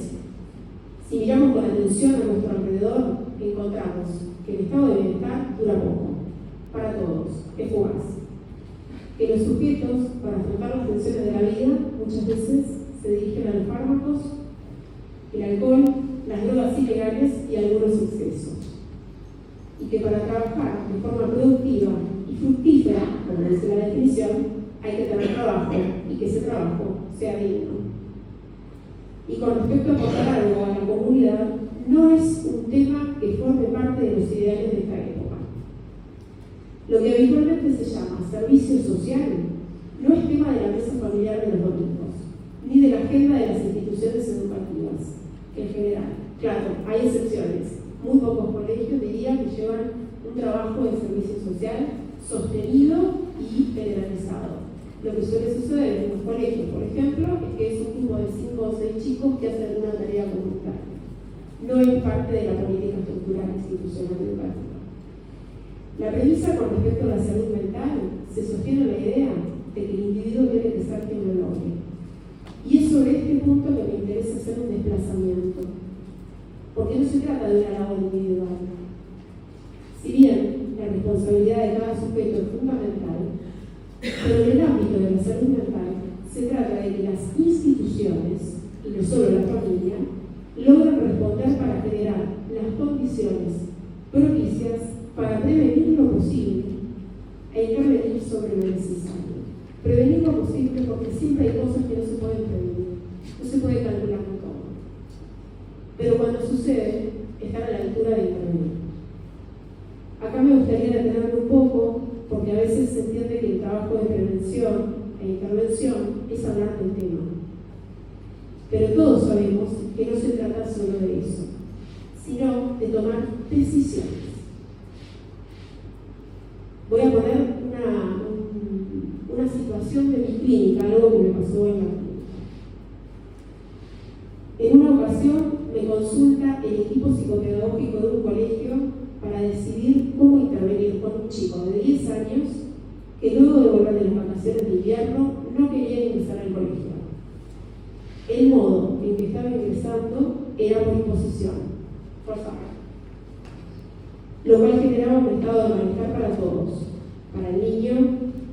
si miramos con atención a nuestro alrededor, encontramos que el estado de bienestar dura poco, para todos, es fugaz. Que los sujetos, para afrontar las tensiones de la vida, muchas veces se dirigen a los fármacos, el alcohol, las drogas ilegales y algunos excesos. Y que para trabajar de forma productiva y fructífera, como dice la definición, hay que tener trabajo y que ese trabajo sea digno. Y con respecto a aportar algo a la comunidad, no es un tema que forme parte de los ideales de esta época. Lo que habitualmente se llama servicio social no es tema de la mesa familiar de los domingos, ni de la agenda de las instituciones educativas, que en general, claro, hay excepciones. Muy pocos colegios diría que llevan un trabajo de servicio social sostenido y federalizado. Lo que suele suceder en los colegios, por ejemplo, es que es un grupo de 5 o 6 chicos que hacen una tarea comunitaria. No es parte de la política estructural institucional educativa. La premisa con respecto a la salud mental se sostiene en la idea de que el individuo tiene que ser quien lo logre. Y es sobre este punto que me interesa hacer un desplazamiento, porque no se trata de una labor individual. Si bien la responsabilidad de cada sujeto es fundamental, pero en el ámbito de la salud mental se trata de que las instituciones, y no solo la familia, logren responder para generar las condiciones propicias para prevenir lo posible e intervenir sobre lo necesario. Prevenir lo posible porque siempre hay cosas que no se pueden prevenir, no se puede calcular con todo. Pero cuando sucede, estar a la altura de intervenir. Acá me gustaría detenerme un poco, porque a veces se entiende que el trabajo de prevención e intervención es hablar del tema. Pero todos sabemos que no se trata solo de eso, sino de tomar decisiones. Voy a poner una situación de mi clínica, algo que me pasó en la clínica. En una ocasión me consulta el equipo psicopedagógico de un colegio para decidir cómo intervenir con un chico de 10 años que luego de volver de las vacaciones de invierno no quería ingresar al colegio. El modo en que estaba ingresando era por imposición, forzada, lo cual generaba un estado de malestar para todos, para el niño,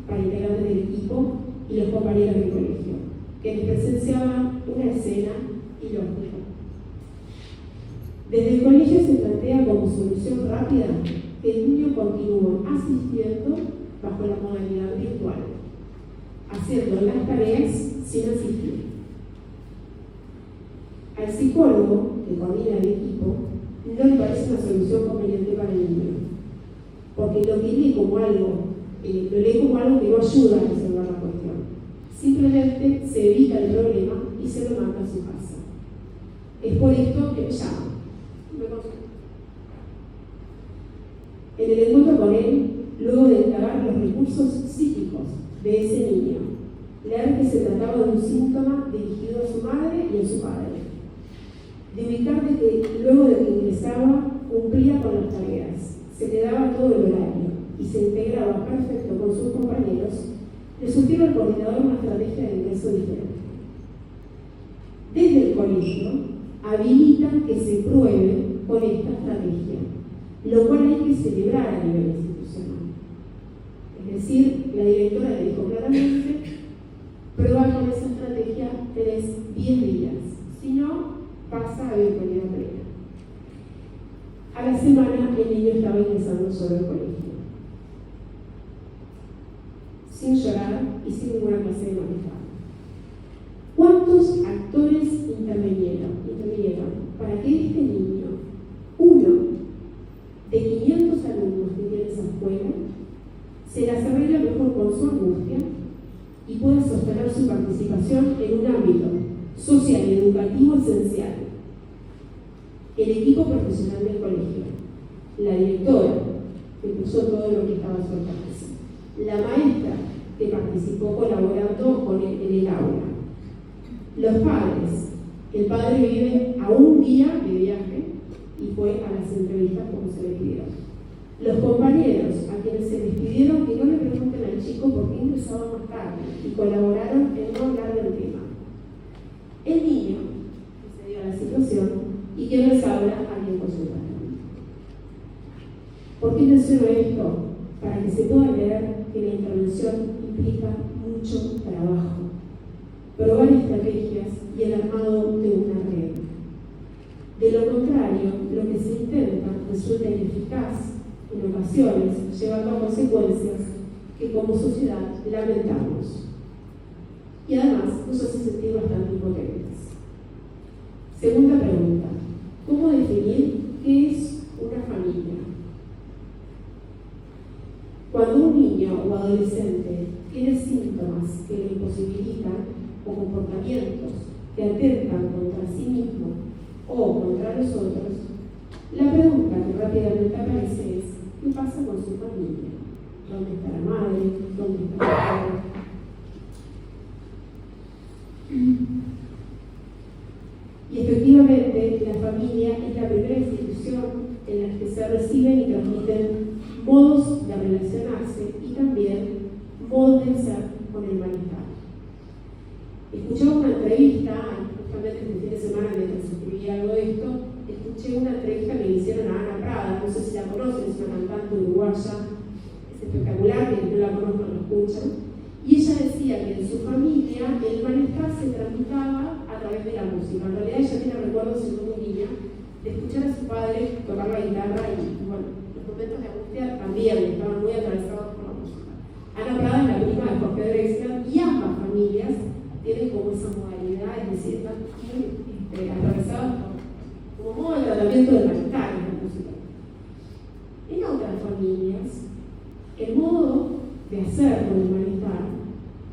para integrantes del equipo y los compañeros del colegio, que les presenciaban una escena ilógica. Desde el colegio se plantea como solución rápida que el niño continúe asistiendo bajo la modalidad virtual, haciendo las tareas sin asistir. Al psicólogo que coordina el equipo no le parece una solución conveniente para el niño, porque lo lee como algo que no ayuda a resolver la cuestión. Simplemente se evita el problema y se lo manda a su casa. Es por esto que me llama. En el encuentro con él, luego de indagar los recursos psíquicos de ese niño, leer que se trataba de un síntoma dirigido a su madre y a su padre, de ubicar de que luego de que ingresaba cumplía con las tareas, se le daba todo el horario y se integraba perfecto con sus compañeros, le sugiere al coordinador una estrategia de ingreso diferente. Desde el colegio habilitan que se pruebe con esta estrategia, lo cual hay que celebrar a nivel institucional. Es decir, la directora le dijo claramente: prueba con esa estrategia, tenés 10 días, si no, pasa a virtualidad plena. A la semana el niño estaba ingresando sobre el colegio, sin llorar y sin ninguna clase de malestar. ¿Cuántos actores intervinieron para que este niño, uno de 500 alumnos que tiene esa escuela, se las arregle mejor con su angustia y pueda sostener su participación en un ámbito social y educativo esencial? El equipo profesional del colegio, la directora, que puso todo lo que estaba a su alcance, la maestra, que participó colaborando con él en el aula, los padres. El padre vive a un día de viaje y fue a las entrevistas como se le pidió. Los compañeros, a quienes se les pidieron que no le pregunten al chico por qué ingresaba más tarde y colaboraron en no hablar del tema. El niño, que se dio a la situación y que les habla a quien consulta. ¿Por qué menciono esto? Para que se pueda ver que la intervención implica mucho trabajo, probar estrategias y el armado de una red. De lo contrario, lo que se intenta resulta ineficaz en ocasiones, llevando a consecuencias que como sociedad lamentamos. Y además nos hace sentir bastante impotentes. Segunda pregunta: ¿cómo definir qué es una familia? Cuando un niño o adolescente tiene síntomas que le imposibilitan o comportamientos que atentan contra sí mismo o contra los otros, la pregunta que rápidamente aparece es: ¿qué pasa con su familia? ¿Dónde está la madre? ¿Dónde está el padre? Y efectivamente, la familia es la primera institución en la que se reciben y transmiten modos de relacionarse y también modos de ser con el malestar. Escuchaba una entrevista, justamente este fin de semana mientras escribía algo de esto, escuché una entrevista que le hicieron a Ana Prada, no sé si la conocen, es una cantante uruguaya, es espectacular, quienes no la conozcan lo escuchan, y ella decía que en su familia el malestar se tramitaba a través de la música. En realidad ella tiene recuerdos siendo muy niña de escuchar a su padre tocar la guitarra y bueno, los momentos de angustia también estaban muy atravesados por la música. Ana Prada es la prima de Jorge Drexler y ambas familias tienen como esa modalidad, es decir, están muy atravesados como modo de tratamiento del malestar en la música. En otras familias, el modo de hacer con el malestar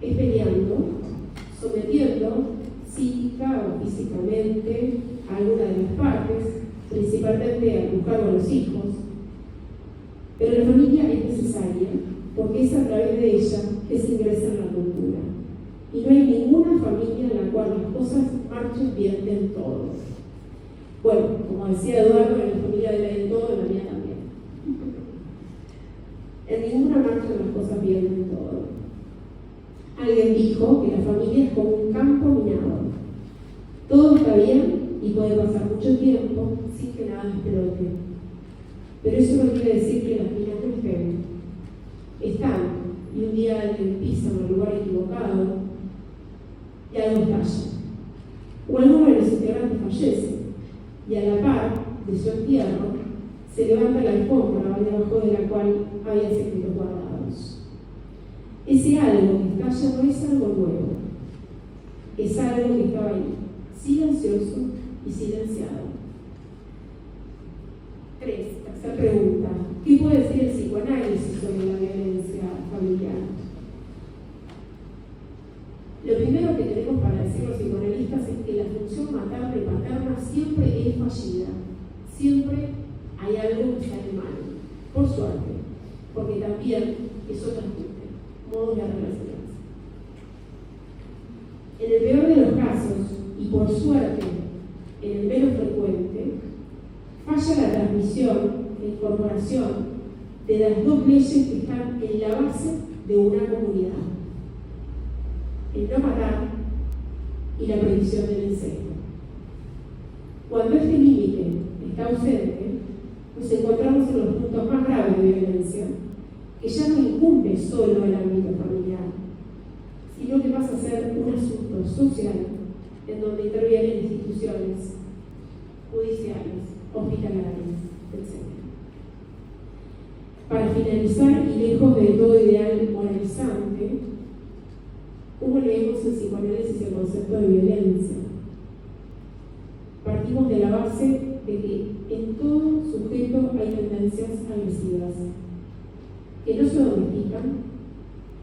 es peleando, sometiendo psíquica o físicamente a alguna de las partes, principalmente al buscar a los hijos. Pero la familia es necesaria porque es a través de ella que se ingresa en la cultura. Y no hay ninguna familia en la cual las cosas marchen bien del todo. Bueno, como decía Eduardo, en la familia de la del todo, en la mía también. En ninguna marchan las cosas bien del todo. Alguien dijo que la familia es como un campo minado. Todo está bien y puede pasar mucho tiempo sin que nada explote. Pero eso no quiere decir que las minas no estén. Están, y un día alguien pisa en el lugar equivocado y algo estalla. O alguno de los integrantes fallece, y a la par de su entierro se levanta la alfombra debajo de la cual había secretos guardados. Ese algo que estalla no es algo nuevo, es algo que estaba ahí, silencioso y silenciado. Tercera pregunta. ¿Qué puede decir el psicoanálisis sobre la violencia familiar? Lo primero que tenemos para decir los psicoanalistas es que la función materna y paterna siempre es fallida. Siempre hay algo que sale mal. Por suerte. Porque también eso transmite modos de relacionarse. En el peor de los casos, y por suerte en el menos frecuente, falla la transmisión e incorporación de las dos leyes que están en la base de una comunidad: el no matar y la prohibición del incesto. Cuando este límite está ausente, nos encontramos en los puntos más graves de violencia, que ya no incumbe solo el ámbito familiar, sino que pasa a ser un asunto social en donde intervienen instituciones judiciales, hospitalarias, etc. Para finalizar, y lejos de todo ideal moralizante, ¿cómo leemos en psicoanálisis el concepto de violencia? Partimos de la base de que en todo sujeto hay tendencias agresivas, que no se domestican,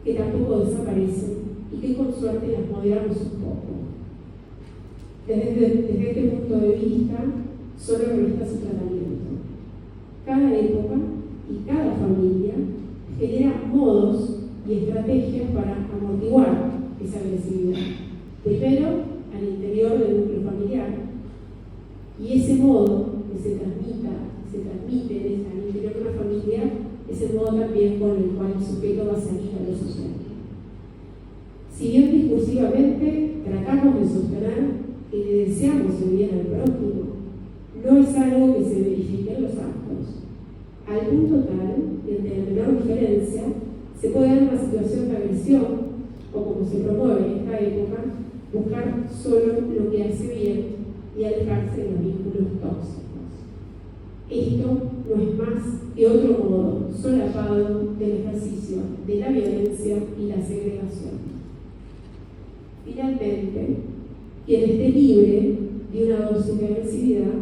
que tampoco desaparecen y que con suerte las moderamos un poco. Desde este punto de vista, solo resta su tratamiento. Cada época y cada familia genera modos y estrategias para amortiguar esa agresividad. Primero, al interior del núcleo familiar, y ese modo que se transmite al interior de una familia es el modo también con el cual el sujeto va a salir a lo social. Si bien discursivamente tratamos de sostener que le deseamos el bien al prójimo, no es algo que se verifique en los actos, al punto tal que ante la menor diferencia se puede dar una situación de agresión, o como se promueve en esta época, buscar solo lo que hace bien y alejarse de los vínculos tóxicos. Esto no es más que otro modo solapado del ejercicio de la violencia y la segregación. Finalmente, quien esté libre de una dosis de agresividad,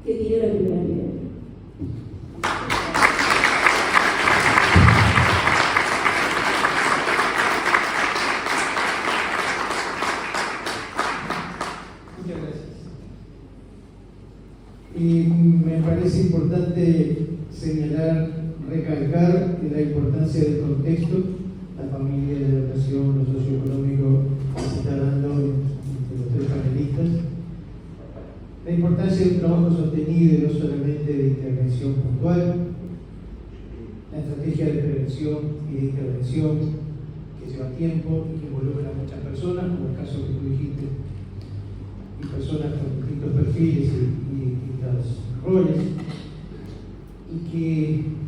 que tire la primera piedra. Muchas gracias. Y me parece importante señalar, recalcar la importancia del contexto, la familia, la educación, lo socioeconómico que se está dando entre los tres panelistas. La importancia de un trabajo sostenido y no solamente de intervención puntual, la estrategia de prevención y de intervención que lleva tiempo y que involucra a muchas personas, como el caso que tú dijiste, y personas con distintos perfiles y distintos roles, y que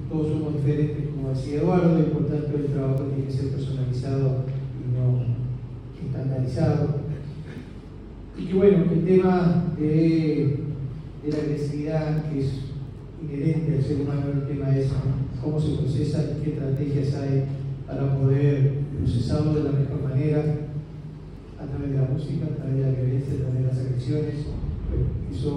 todos somos diferentes, como decía Eduardo, y por tanto el trabajo tiene que ser personalizado y no estandarizado. Y que bueno, el tema de la agresividad, que es inherente al ser humano, el tema es cómo se procesa y qué estrategias hay para poder procesarlo de la mejor manera, a través de la música, a través de la violencia, a través de las agresiones. Bueno, eso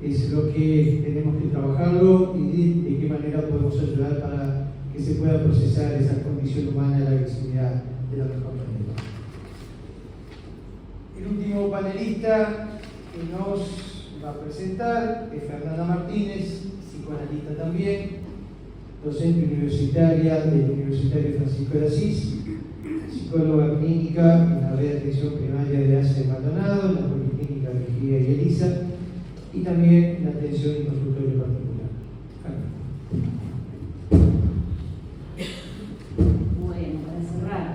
es lo que tenemos que trabajarlo y de qué manera podemos ayudar para que se pueda procesar esa condición humana de la agresividad de la mejor manera. El último panelista que nos va a presentar es Fernanda Martínez, psicoanalista también, docente universitaria del Universitario Francisco de Asís, psicóloga clínica en la red de atención primaria de Ase Maldonado, en la Policlínica Mejía y Elisa, y también en la atención y consultorio particular. Bueno, para cerrar,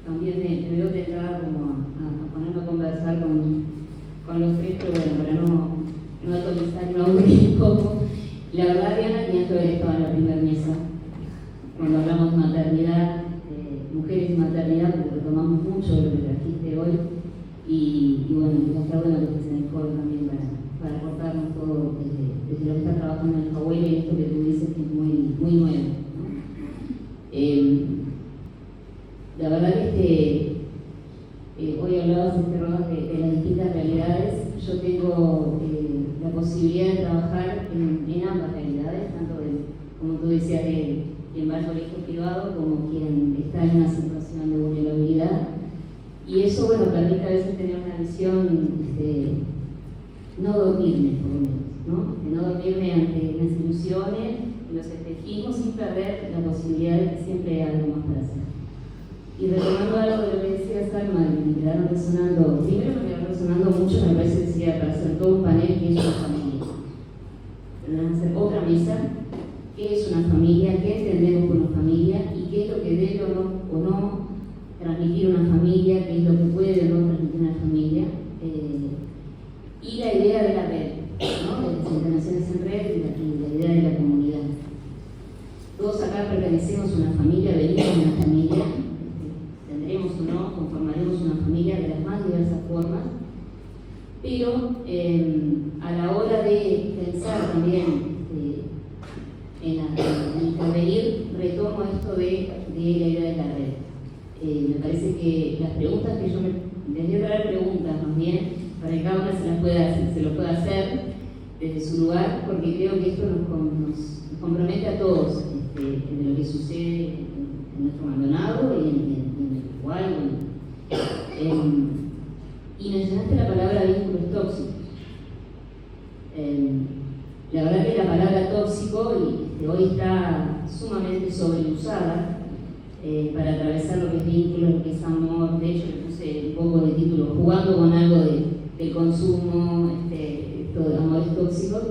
también me veo tentada como a ponerme a conversar con los tres, pero bueno, para no atomizar, no aburrir un poco. La verdad, Diana, tenía que haber estado en la primera mesa cuando hablamos de maternidad, mujeres y maternidad, porque retomamos mucho de lo que trajiste hoy, y bueno, está bueno lo que se dejó también para aportarnos todo desde lo que está trabajando en el Jahuel y esto que tú dices que es muy, muy nuevo, ¿no? La verdad que hoy hablabas de las distintas realidades. Yo tengo la la posibilidad de trabajar en ambas realidades, tanto como tú decías, de quien va al colegio privado como quien está en una situación de vulnerabilidad. Y eso, bueno, permite a veces tener una visión no dormirme, por lo menos, ¿no? De no dormirme ante las ilusiones, los espejismos, sin perder la posibilidad de que siempre hay algo más para hacer. Y retomando algo de lo que decía Salma, me quedaron resonando, primero me quedaron resonando mucho, me parece, decía, para hacer todo un panel que es una familia. Tendrán que hacer otra mesa, qué es una familia, qué entendemos por una familia y qué es lo que debe o no transmitir una familia, qué es lo que puede o no transmitir una familia. Y la idea de la red, ¿no? De las internaciones en red y la idea de la comunidad. Todos acá pertenecemos a una familia, venimos de una familia, tendremos o no, conformaremos una familia de las más diversas formas, pero a la hora de pensar también en intervenir, retomo esto de la idea de la red. Me parece que las preguntas que yo les voy a traer preguntas más bien, para que cada una se lo pueda hacer desde su lugar, porque creo que esto nos compromete a todos en lo que sucede en nuestro Maldonado y en el Uruguay. Y mencionaste la palabra vínculos tóxicos. La verdad que la palabra tóxico hoy está sumamente sobreusada para atravesar lo que es vínculo, lo que es amor. De hecho, le puse un poco de título, jugando con algo de consumo, esto de amores tóxicos,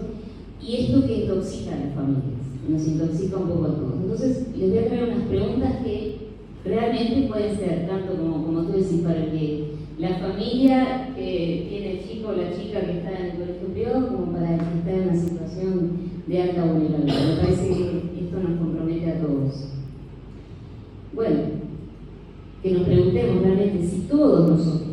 y esto que intoxica a las familias, nos intoxica un poco a todos. Entonces, les voy a traer unas preguntas que realmente pueden ser, tanto como tú decís, para que la familia que tiene el chico o la chica que está en el colegio privado, como para el que está en una situación de alta vulnerabilidad. Me parece que esto nos compromete a todos. Bueno, que nos preguntemos realmente si todos nosotros,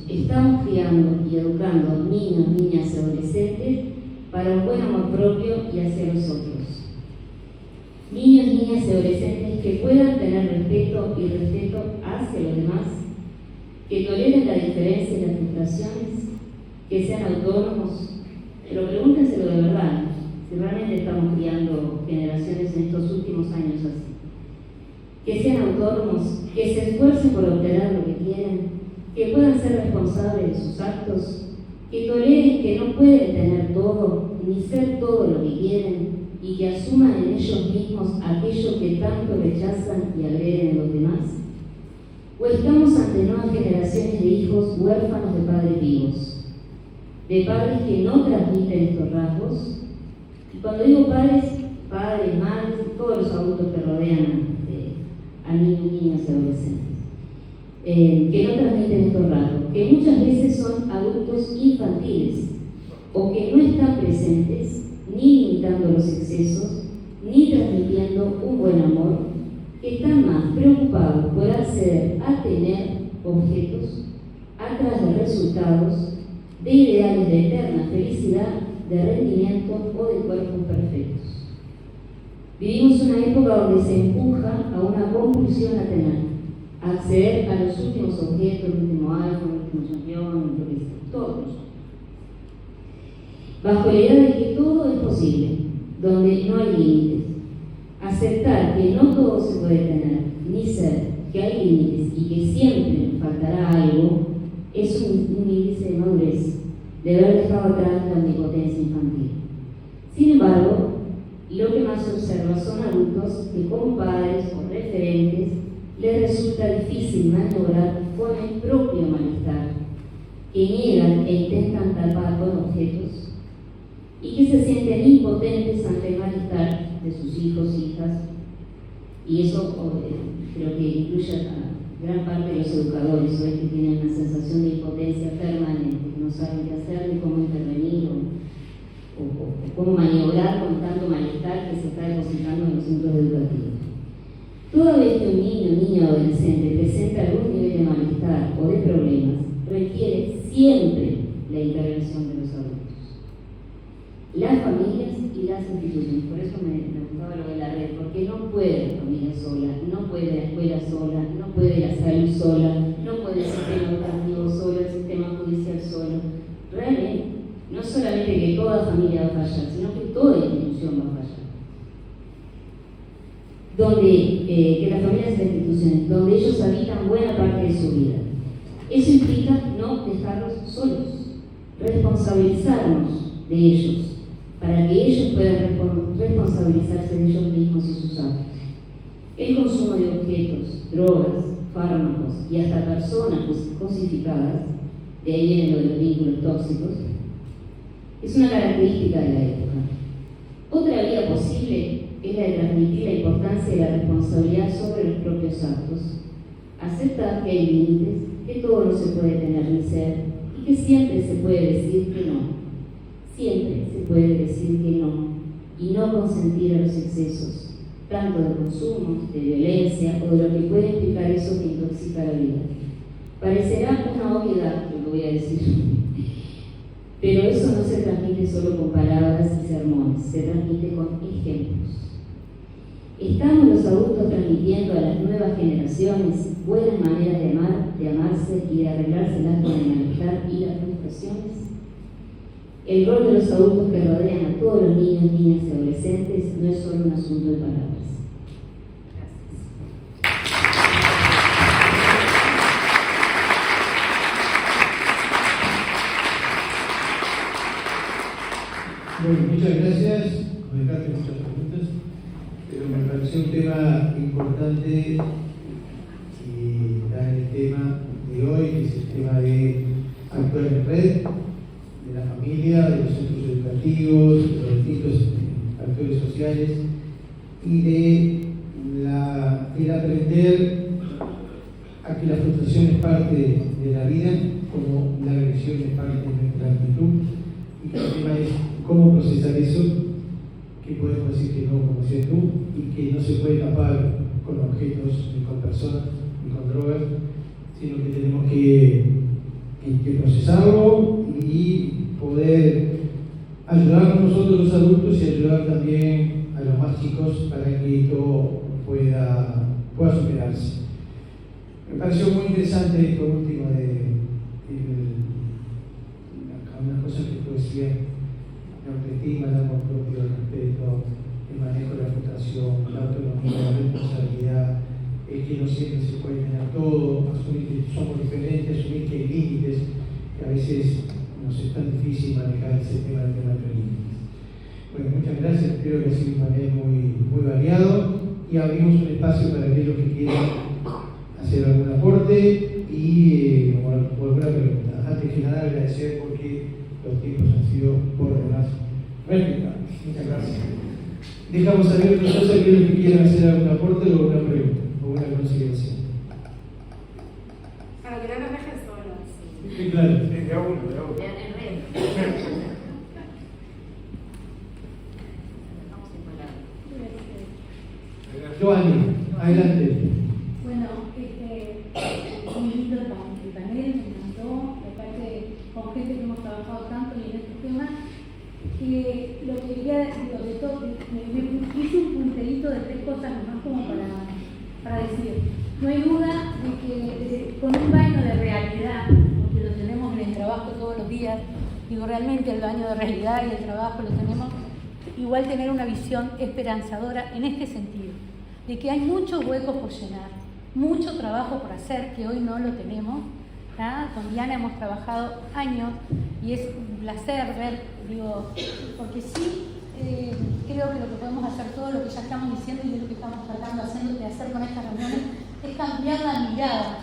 estamos criando y educando niños, niñas y adolescentes para un buen amor propio y hacia los otros. Niños, niñas y adolescentes que puedan tener respeto y respeto hacia los demás, que toleren la diferencia y las frustraciones, que sean autónomos. Pero pregúntenselo de verdad, si realmente estamos criando generaciones en estos últimos años así. Que sean autónomos, que se esfuercen por obtener lo que quieren, que puedan ser responsables de sus actos, que toleren que no pueden tener todo, ni ser todo lo que quieren, y que asuman en ellos mismos aquello que tanto rechazan y agreden en los demás. ¿O estamos ante nuevas generaciones de hijos huérfanos de padres vivos, de padres que no transmiten estos rasgos? Y cuando digo padres, madres, todos los adultos que rodean a niños, niñas y adolescentes, que no transmiten estos rasgos, que muchas veces son adultos infantiles o que no están presentes ni limitando los excesos ni transmitiendo un buen amor, que están más preocupados por acceder a tener objetos atrás de resultados, de ideales de eterna felicidad, de rendimiento o de cuerpos perfectos. Vivimos una época donde se empuja a una compulsión a tener, a acceder a los últimos objetos, el último iPhone, el último champion, lo que sea, todos. Bajo la idea de que todo es posible, donde no hay límites. Aceptar que no todo se puede tener, ni ser, que hay límites y que siempre faltará algo, es un índice de madurez, de haber dejado atrás la omnipotencia infantil. Sin embargo, lo que más se observa son adultos que como padres o referentes les resulta difícil maniobrar con el propio malestar, que niegan e intentan tapar con objetos y que se sienten impotentes ante el malestar de sus hijos, hijas, y eso creo que incluye a gran parte de los educadores hoy que tienen una sensación de impotencia permanente, que no saben qué hacer ni cómo intervenir o cómo maniobrar con tanto malestar que se está depositando en los centros educativos. Toda vez que un niño, niña o adolescente presenta algún nivel de malestar o de problemas, requiere siempre la intervención de los adultos, las familias y las instituciones. Por eso me gustaba lo de la red, porque no puede la familia sola, no puede la escuela sola, no puede la salud sola, no puede el sistema educativo solo, el sistema judicial solo. Realmente no toda familia va a fallar, sino que toda institución va a fallar. Que las familias y las instituciones, donde ellos habitan buena parte de su vida. Eso implica no dejarlos solos, responsabilizarnos de ellos, para que ellos puedan responsabilizarse de ellos mismos y sus actos. El consumo de objetos, drogas, fármacos y hasta personas cosificadas, de ahí viene lo de los vínculos tóxicos, es una característica de la época. Otra vía posible es la de transmitir la importancia de la responsabilidad sobre los propios actos, aceptar que hay límites, que todo no se puede tener ni ser, y que siempre se puede decir que no. Siempre se puede decir que no, y no consentir a los excesos, tanto de consumo, de violencia o de lo que puede implicar eso que intoxica la vida. Parecerá una obviedad lo que voy a decir, pero eso no se transmite solo con palabras y sermones, se transmite con ejemplos. ¿Estamos los adultos transmitiendo a las nuevas generaciones buenas maneras de amar, de amarse y de arreglárselas con el malestar y las frustraciones? El rol de los adultos que rodean a todos los niños, niñas y adolescentes no es solo un asunto de palabras. Bueno, muchas gracias. Me dejaste muchas preguntas, pero me pareció un tema importante y está en el tema de hoy, que es el tema de actuar en red, de la familia, de los centros educativos, de los distintos actores sociales y de aprender a que la frustración es parte de la vida, como la agresión es parte de nuestra actitud, y que el tema es cómo procesar eso, que podemos decir que no, como decías tú, y que no se puede tapar con objetos, ni con personas, ni con drogas, sino que tenemos que procesarlo y poder ayudar nosotros los adultos y ayudar también a los más chicos para que todo pueda superarse. Me pareció muy interesante esto último unas cosas que tú decías: la autoestima, el amor propio, el respeto, el manejo de la frustración, la autonomía, la responsabilidad, que no siempre se puede tener todo, asumir que somos diferentes, asumir que hay límites, que a veces nos es tan difícil manejar ese tema de tener límites. Bueno, muchas gracias, espero que ha sido un panel muy variado y abrimos un espacio para aquellos que quieran hacer algún aporte o alguna pregunta. Antes que nada, agradecer porque los tiempos han sido por demás respetables. Muchas gracias. Dejamos abiertos a aquellos que quieran hacer algún aporte o alguna pregunta o una consideración. Para que no nos dejen solos. Sí, claro. De a uno. Joanny, adelante. Bueno, muy lindo el panel, me encantó, aparte con gente que hemos trabajado tanto y en estos temas, que lo que quería decir, de todo, me hice un puntelito de 3 cosas nomás como para decir. No hay duda de que con un baño de realidad, porque lo tenemos en el trabajo todos los días, digo, realmente el baño de realidad y el trabajo lo tenemos, igual tener una visión esperanzadora en este sentido, de que hay muchos huecos por llenar, mucho trabajo por hacer, que hoy no lo tenemos. Con Diana hemos trabajado años y es un placer ver, porque sí, creo que lo que podemos hacer, todo lo que ya estamos diciendo y de lo que estamos tratando de hacer con estas reuniones, es cambiar la mirada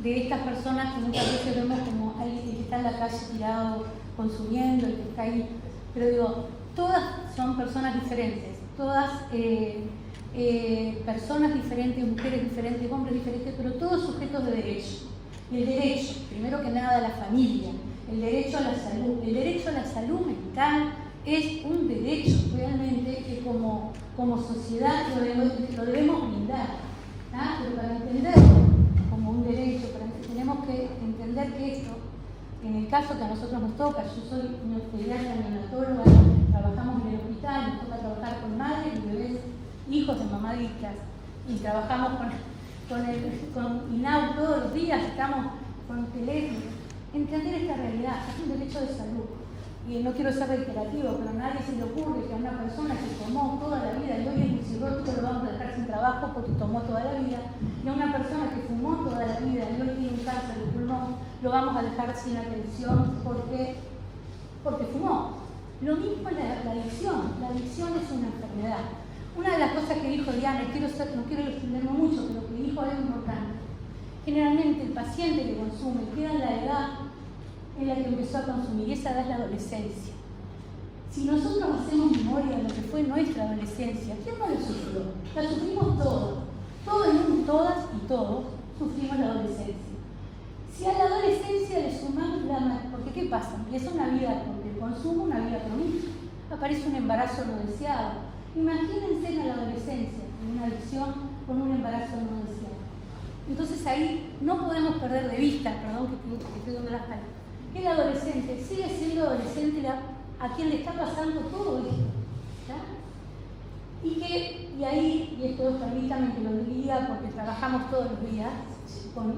de estas personas que muchas veces vemos como alguien que está en la calle tirado, consumiendo, el que está ahí. Pero todas son personas diferentes, todas personas diferentes, mujeres diferentes, hombres diferentes, pero todos sujetos de derecho. Y el derecho, primero que nada, a la familia, el derecho a la salud. El derecho a la salud mental es un derecho realmente que como sociedad lo debemos brindar. Pero para entenderlo como un derecho, tenemos que entender que esto, en el caso que a nosotros nos toca, yo soy pediatra neonatóloga, trabajamos en el hospital, nos toca trabajar con madres y bebés, hijos de mamadistas, y trabajamos con INAU todos los días, estamos con teléfono. Entender esta realidad es un derecho de salud. y no quiero ser reiterativo, pero a nadie se le ocurre que a una persona que tomó toda la vida, y hoy es muy cirrótico, lo vamos a dejar sin trabajo porque tomó toda la vida, y a una persona que fumó toda la vida y hoy tiene un cáncer de pulmón, lo vamos a dejar sin atención porque fumó. Lo mismo es la adicción. La adicción es una enfermedad. Una de las cosas que dijo Diana, y no quiero extenderme mucho, pero lo que dijo es importante. Generalmente el paciente que consume queda en la edad en la que empezó a consumir, y esa edad es la adolescencia. Si nosotros hacemos memoria de lo que fue nuestra adolescencia, ¿quién no la sufrió? La sufrimos todos. Todo el mundo, todas y todos, sufrimos la adolescencia. Si a la adolescencia le sumamos porque ¿qué pasa? Empieza una vida de consumo, una vida promiscua, aparece un embarazo no deseado. Imagínense en la adolescencia, en una adicción con un embarazo no deseado. Entonces ahí no podemos perder de vista, perdón que estoy dando las palabras, que el adolescente sigue siendo adolescente a quien le está pasando todo esto. Y ahí, y esto permítanme que lo diga porque trabajamos todos los días con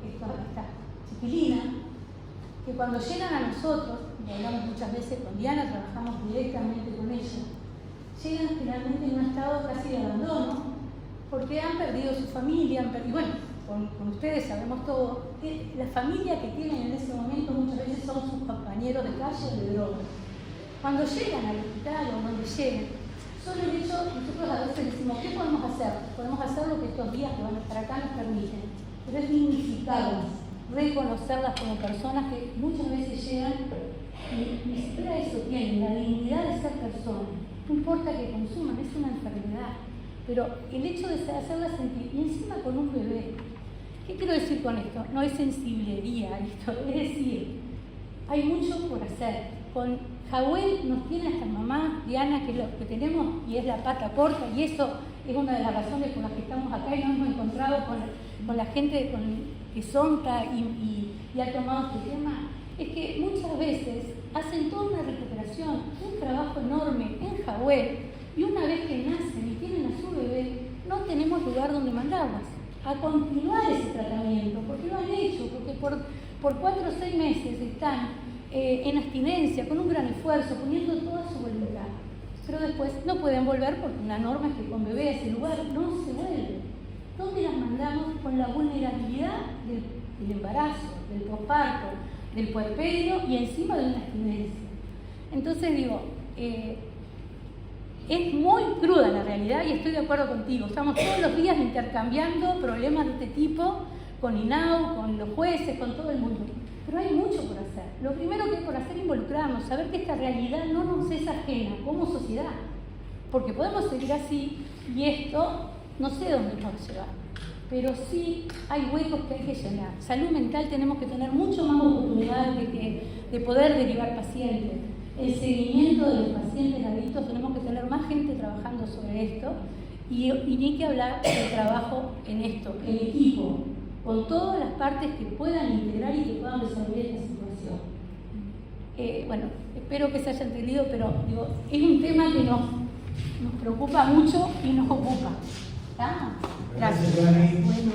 esta chiquilina, que cuando llegan a nosotros, y hablamos muchas veces con Diana, trabajamos directamente con ella, llegan finalmente en un estado casi de abandono, porque han perdido su familia, y bueno, con ustedes sabemos todo, que la familia que tienen en ese momento muchas veces son sus compañeros de calle o de droga. Cuando llegan al hospital o donde lleguen, solo el hecho, nosotros a veces decimos, ¿qué podemos hacer? Podemos hacer lo que estos días que van a estar acá nos permiten, pero es dignificarlas, reconocerlas como personas que muchas veces llegan y ni siquiera eso tienen, la dignidad de ser persona. No importa que consuman, es una enfermedad, pero el hecho de hacerlas sentir, y encima con un bebé. ¿Qué quiero decir con esto? No es sensiblería esto, es decir, hay mucho por hacer. Con Jawel nos tiene hasta mamá, Diana, que es lo que tenemos, y es la pata corta, y eso es una de las razones por las que estamos acá y nos hemos encontrado con la gente que sonta y ha tomado este tema. Es que muchas veces hacen toda una recuperación, un trabajo enorme en Jawel, y una vez que nacen y tienen a su bebé, no tenemos lugar donde mandarlas a continuar ese tratamiento, porque lo han hecho, porque por 4 o 6 meses están en abstinencia, con un gran esfuerzo, poniendo toda su voluntad. Pero después no pueden volver porque una norma es que con bebé a ese lugar no se vuelve. ¿Dónde las mandamos? Con la vulnerabilidad del embarazo, del posparto, del puerperio y encima de una abstinencia. Entonces digo, es muy cruda la realidad y estoy de acuerdo contigo. Estamos todos los días intercambiando problemas de este tipo con INAU, con los jueces, con todo el mundo. Pero hay mucho por hacer. Lo primero que hay por hacer es involucrarnos, saber que esta realidad no nos es ajena como sociedad. Porque podemos seguir así y esto no sé dónde nos va a llevar. Pero sí hay huecos que hay que llenar. Salud mental tenemos que tener mucho más oportunidades de poder derivar pacientes. El seguimiento de los pacientes adictos, tenemos que tener más gente trabajando sobre esto y ni que hablar del trabajo en esto, en equipo, con todas las partes que puedan integrar y que puedan resolver esta situación. Bueno, espero que se haya entendido, pero digo, es un tema que nos preocupa mucho y nos ocupa. ¿Está? Gracias. Bueno.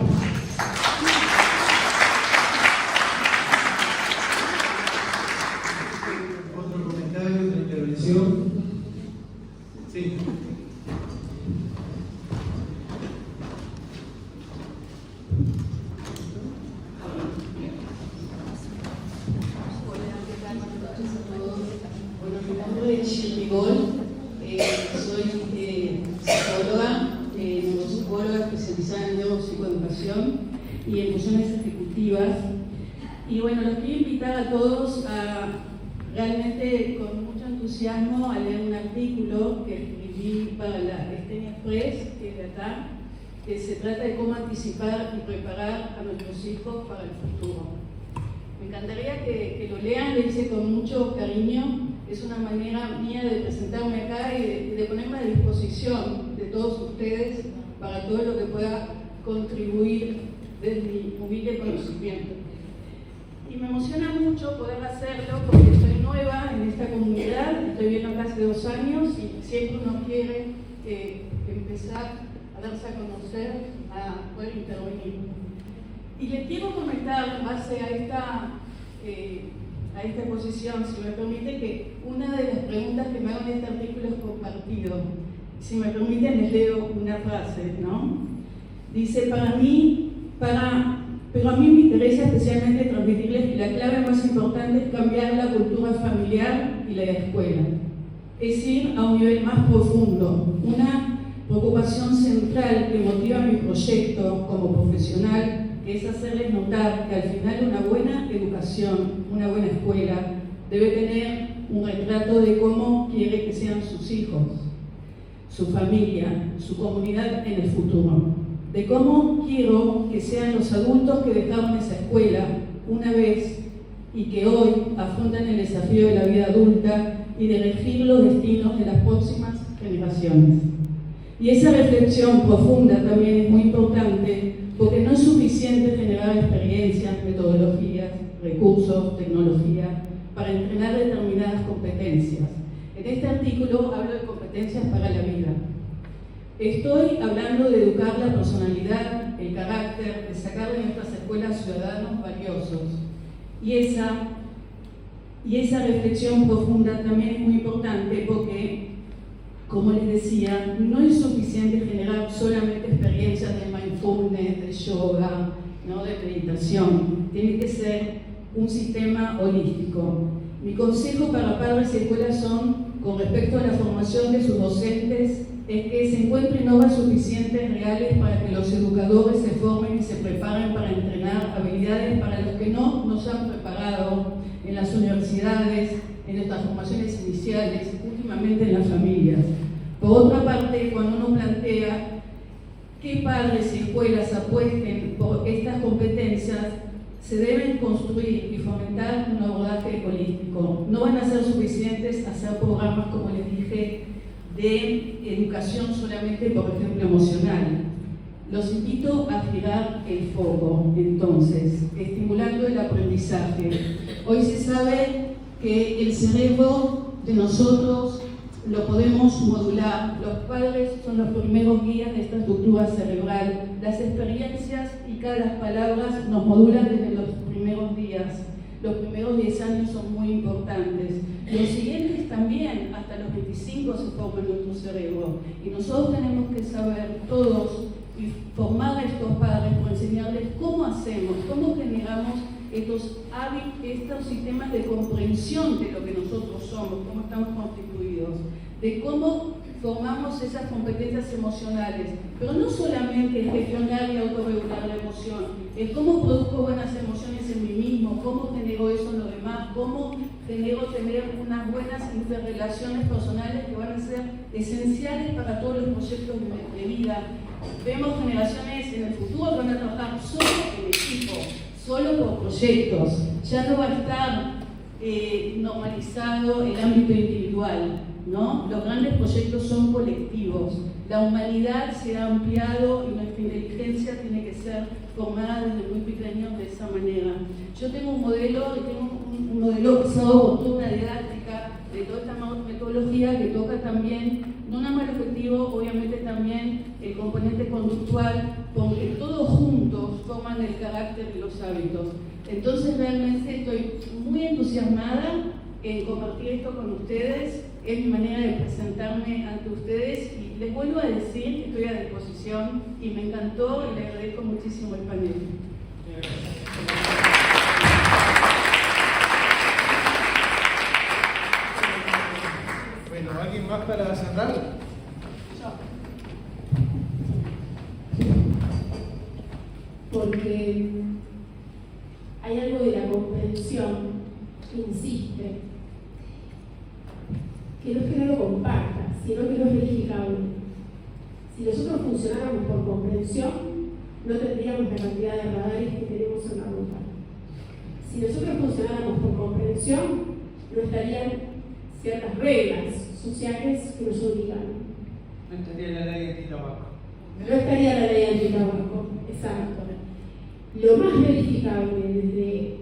Otro comentario, otra intervención. Sí. Bueno, mi nombre es Shirley Gold, soy psicóloga, neuropsicóloga especializada en neuropsicoeducación y en funciones ejecutivas. Y bueno, los quiero invitar a todos a realmente con mucho entusiasmo a leer un artículo que escribí para la Estenia Press, que es de acá, que se trata de cómo anticipar y preparar a nuestros hijos para el futuro. Me encantaría que lo lean, lo hice con mucho cariño. Es una manera mía de presentarme acá y de ponerme a disposición de todos ustedes para todo lo que pueda contribuir desde mi humilde conocimiento. Y me emociona mucho poder hacerlo porque soy nueva en esta comunidad, estoy viendo acá hace 2 años y siempre uno quiere empezar a darse a conocer, a poder intervenir. Y les quiero comentar, en base a a esta exposición, si me permite, que una de las preguntas que me hago en este artículo es compartido. Si me permiten, les leo una frase, ¿no? Dice, pero a mí me interesa especialmente transmitirles que la clave más importante es cambiar la cultura familiar y la escuela. Es ir a un nivel más profundo, una preocupación central que motiva mi proyecto como profesional, que es hacerles notar que al final una buena educación, una buena escuela, debe tener un retrato de cómo quiere que sean sus hijos, su familia, su comunidad en el futuro, de cómo quiero que sean los adultos que dejaron esa escuela una vez y que hoy afrontan el desafío de la vida adulta y de elegir los destinos de las próximas generaciones. Y esa reflexión profunda también es muy importante porque no es suficiente generar experiencias, metodologías, recursos, tecnología para entrenar determinadas competencias. En este artículo hablo de competencias para la vida. Estoy hablando de educar la personalidad, el carácter, de sacar de nuestras escuelas ciudadanos valiosos. Y esa reflexión profunda también es muy importante porque, como les decía, no es suficiente generar solamente experiencias de mindfulness, de yoga, ¿no?, de meditación. Tiene que ser un sistema holístico. Mi consejo para padres y escuelas con respecto a la formación de sus docentes, es que se encuentren obras suficientes reales para que los educadores se formen y se preparen para entrenar habilidades para los que no nos han preparado en las universidades, en nuestras formaciones iniciales, últimamente en las familias. Por otra parte, cuando uno plantea que padres y escuelas apuesten por estas competencias, se deben construir y fomentar un abordaje holístico. No van a ser suficientes hacer programas, como les dije, de educación solamente, por ejemplo, emocional. Los invito a girar el foco, entonces, estimulando el aprendizaje. Hoy se sabe que el cerebro de nosotros lo podemos modular. Los padres son los primeros guías de esta estructura cerebral. Las experiencias y cada palabras nos modulan desde los primeros días. Los primeros 10 años son muy importantes. Los siguientes también, hasta los 25 se forma nuestro cerebro. Y nosotros tenemos que saber todos y formar a estos padres por enseñarles cómo hacemos, cómo generamos estos sistemas de comprensión de lo que nosotros somos, cómo estamos constituidos, de cómo formamos esas competencias emocionales, pero no solamente gestionar y autorregular la emoción, es cómo produzco buenas emociones en mí mismo, cómo genero eso en los demás, cómo genero tener unas buenas interrelaciones personales que van a ser esenciales para todos los proyectos de vida. Vemos generaciones en el futuro que van a trabajar solo en equipo, solo por proyectos, ya no va a estar normalizado el ámbito individual, ¿no? Los grandes proyectos son colectivos, la humanidad se ha ampliado y nuestra inteligencia tiene que ser formada desde muy pequeños de esa manera. Yo tengo un modelo basado por toda una didáctica de toda esta metodología que toca también, no nada más el objetivo, obviamente también el componente conductual, porque todos juntos forman el carácter y los hábitos. Entonces realmente estoy muy entusiasmada en compartir esto con ustedes, es mi manera de presentarme ante ustedes y les vuelvo a decir que estoy a disposición y me encantó y le agradezco muchísimo el panel. Bueno, ¿alguien más para cerrar? Porque hay algo de la comprensión que insiste, que no es que no lo comparta, sino que no es verificable. Si nosotros funcionáramos por comprensión, no tendríamos la cantidad de radares que tenemos en la ruta. Si nosotros funcionáramos por comprensión, no estarían ciertas reglas sociales que nos obligan. No estaría la ley antitabaco. No estaría la ley antitabaco, exacto. Lo más verificable desde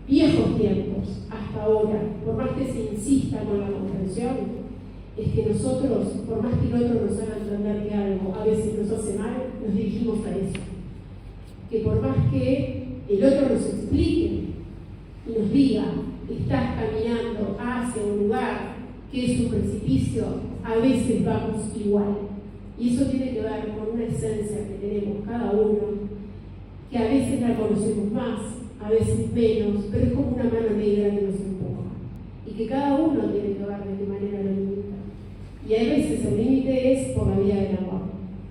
viejos tiempos hasta ahora, por más que se insista con la comprensión, es que nosotros, por más que el otro nos haga entender que algo a veces nos hace mal, nos dirigimos a eso. Que por más que el otro nos explique y nos diga, estás caminando hacia un lugar que es un precipicio, a veces vamos igual. Y eso tiene que ver con una esencia que tenemos cada uno, que a veces la conocemos más, a veces menos, pero es como una mano negra que nos empuja. Y que cada uno tiene que ver de qué manera lo limita. Y a veces el límite es por la vía del amor.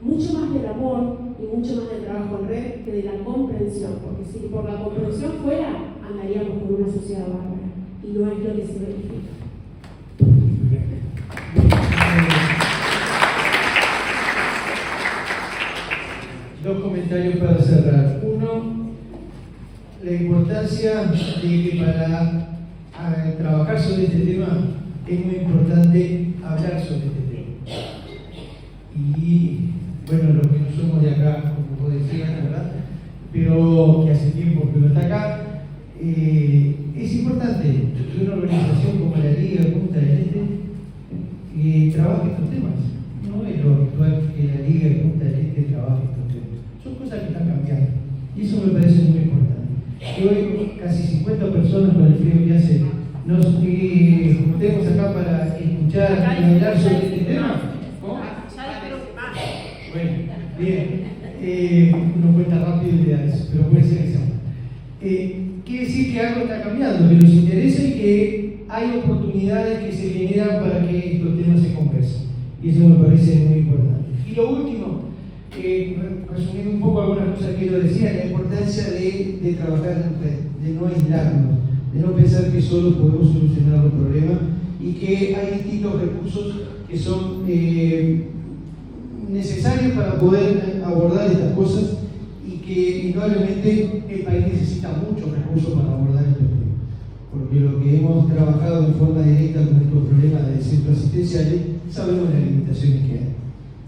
Mucho más del amor y mucho más del trabajo en red que de la comprensión. Porque si por la comprensión fuera, andaríamos por una sociedad bárbara. Y no es lo que se verifica. Dos comentarios para cerrar. Uno, la importancia de que para trabajar sobre este tema es muy importante hablar sobre este tema. Y bueno, los que no somos de acá, como vos decías, ¿verdad? Pero que hace tiempo que no está acá, es importante que una organización como la Liga Punta del Este trabaje estos temas. No es lo habitual que la Liga Punta del Este trabaje estos temas. Son cosas que están cambiando. Y eso me parece muy importante. Que hoy casi 50 personas con el frío que hace nos juntemos acá para escuchar y hablar sobre este tema. ¿Cómo? Bueno, bien. Uno cuenta rápido ideas, pero puede ser eso. Quiere decir que algo está cambiando, que nos interesa y que hay oportunidades que se generan para que estos temas se conversen. Y eso me parece muy importante. Y lo último, resumiendo un poco algunas cosas que yo decía, la importancia de trabajar en red, de no aislarnos, de no pensar que solo podemos solucionar los problemas y que hay distintos recursos que son necesarios para poder abordar estas cosas y que indudablemente el país necesita muchos recursos para abordar estos temas. Porque lo que hemos trabajado en forma directa con estos problemas de centros asistenciales, sabemos las limitaciones que hay.